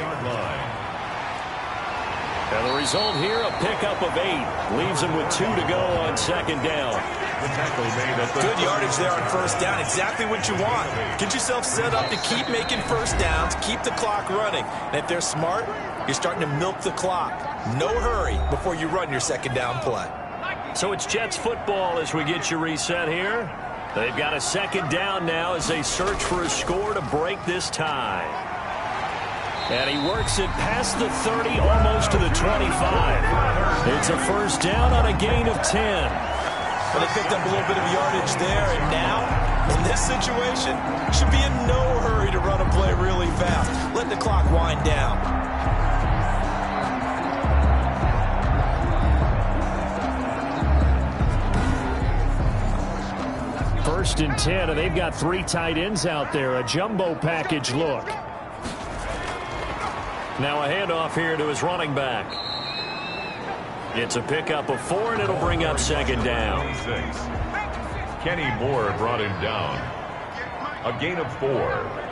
And the result here, a pickup of 8. Leaves him with 2 to go on 2nd down. Good yardage there on 1st down. Exactly what you want. Get yourself set up to keep making 1st downs, keep the clock running. And if they're smart, you're starting to milk the clock. No hurry before you run your 2nd down play. So it's Jets football as we get you reset here. They've got a 2nd down now as they search for a score to break this tie. And he works it past the 30, almost to the 25. It's a 1st down on a gain of 10. Well, they picked up a little bit of yardage there, and now, in this situation, should be in no hurry to run a play really fast. Let the clock wind down. 1st and 10, and they've got 3 tight ends out there. A jumbo package look. Now a handoff here to his running back. It's a pickup of 4, and it'll bring up 2nd down. Kenny Moore brought him down. A gain of 4.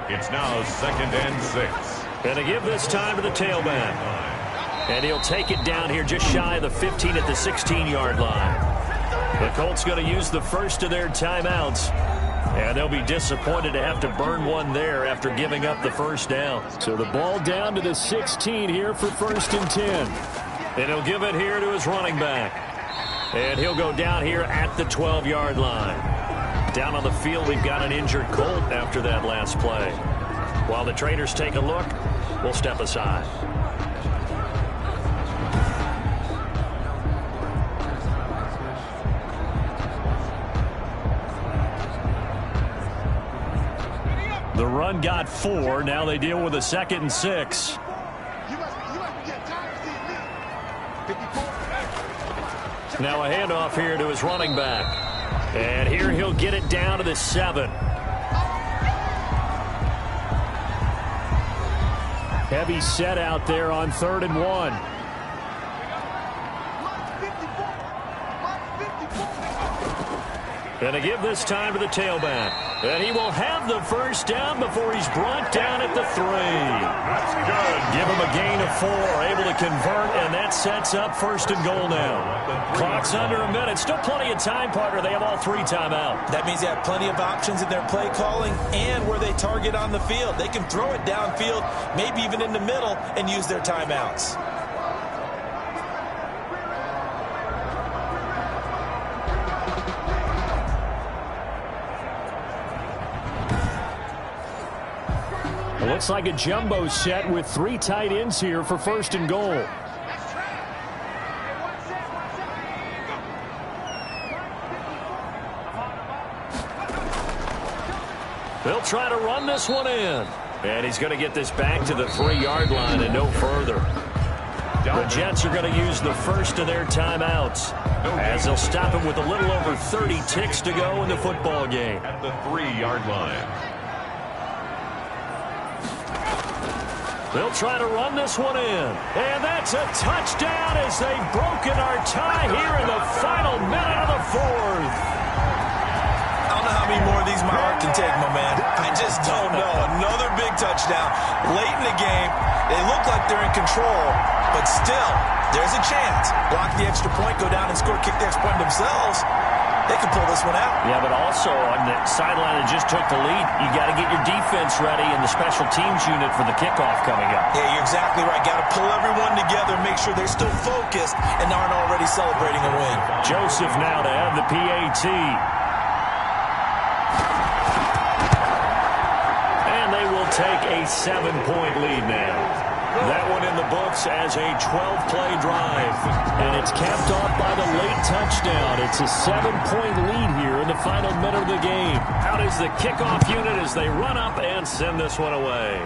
It's now 2nd and 6. And to give this time to the tailback. And he'll take it down here just shy of the 15 at the 16-yard line. The Colts going to use the first of their timeouts. And they'll be disappointed to have to burn one there after giving up the 1st down. So the ball down to the 16 here for 1st and 10. And he'll give it here to his running back. And he'll go down here at the 12-yard line. Down on the field, we've got an injured Colt after that last play. While the traders take a look, we'll step aside. The run got 4. Now they deal with a 2nd and 6. Now a handoff here to his running back. And here he'll get it down to the 7. Heavy set out there on 3rd and 1. Going to give this time to the tailback. And he will have the first down before he's brought down at the 3. That's good. Give him a gain of 4, able to convert, and that sets up 1st and goal now. Clock's under a minute. Still plenty of time, partner. They have all 3 timeout. That means they have plenty of options in their play calling and where they target on the field. They can throw it downfield, maybe even in the middle, and use their timeouts. Looks like a jumbo set with 3 tight ends here for 1st and goal. They'll try to run this one in. And he's going to get this back to the 3-yard line and no further. The Jets are going to use the first of their timeouts as they'll stop him with a little over 30 ticks to go in the football game. At the 3-yard line. They'll try to run this one in. And that's a touchdown as they've broken our tie here in the final minute of the 4th. I don't know how many more of these my heart can take, my man. I just don't know. Another big touchdown. Late in the game, they look like they're in control, but still, there's a chance. Block the extra point, go down and score, kick the extra point themselves. They can pull this one out. Yeah, but also on the sideline that just took the lead, you got to get your defense ready and the special teams unit for the kickoff coming up. Yeah, you're exactly right. Got to pull everyone together, make sure they're still focused and aren't already celebrating a win. Joseph now to have the PAT. And they will take a 7-point lead now. That one in the books as a 12-play drive. And it's capped off by the late touchdown. It's a 7-point lead here in the final minute of the game. Out is the kickoff unit as they run up and send this one away.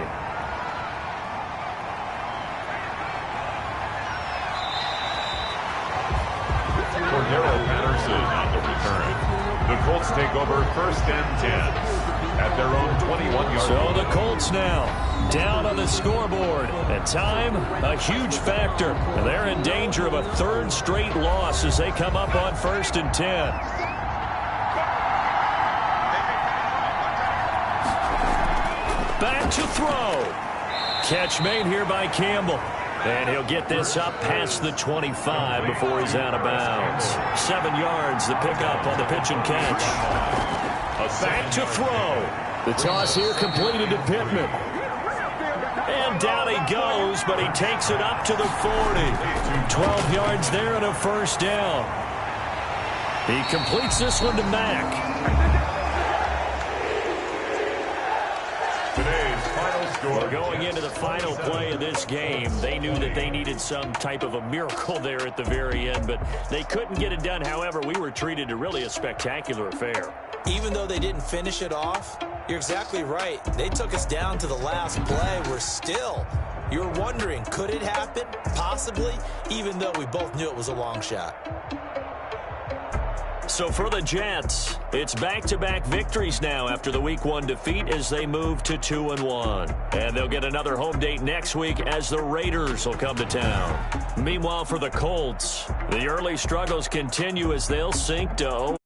Cordero Patterson on the return. The Colts take over 1st and 10 at their own 21-yard line. So the Colts now down on the scoreboard. And time, a huge factor. And they're in danger of a 3rd straight loss as they come up on 1st and 10. Back to throw. Catch made here by Campbell. And he'll get this up past the 25 before he's out of bounds. 7 yards, the pickup on the pitch and catch. Back to throw. The toss here completed to Pittman. And down he goes, but he takes it up to the 40. 12 yards there and a 1st down. He completes this one to Mack. Today's final score. Well, going into the final play of this game, they knew that they needed some type of a miracle there at the very end, but they couldn't get it done. However, we were treated to really a spectacular affair. Even though they didn't finish it off, you're exactly right. They took us down to the last play. You're wondering, could it happen? Possibly, even though we both knew it was a long shot. So for the Jets, it's back-to-back victories now after the Week 1 defeat as they move to 2-1. And they'll get another home date next week as the Raiders will come to town. Meanwhile, for the Colts, the early struggles continue as they'll sink to 0.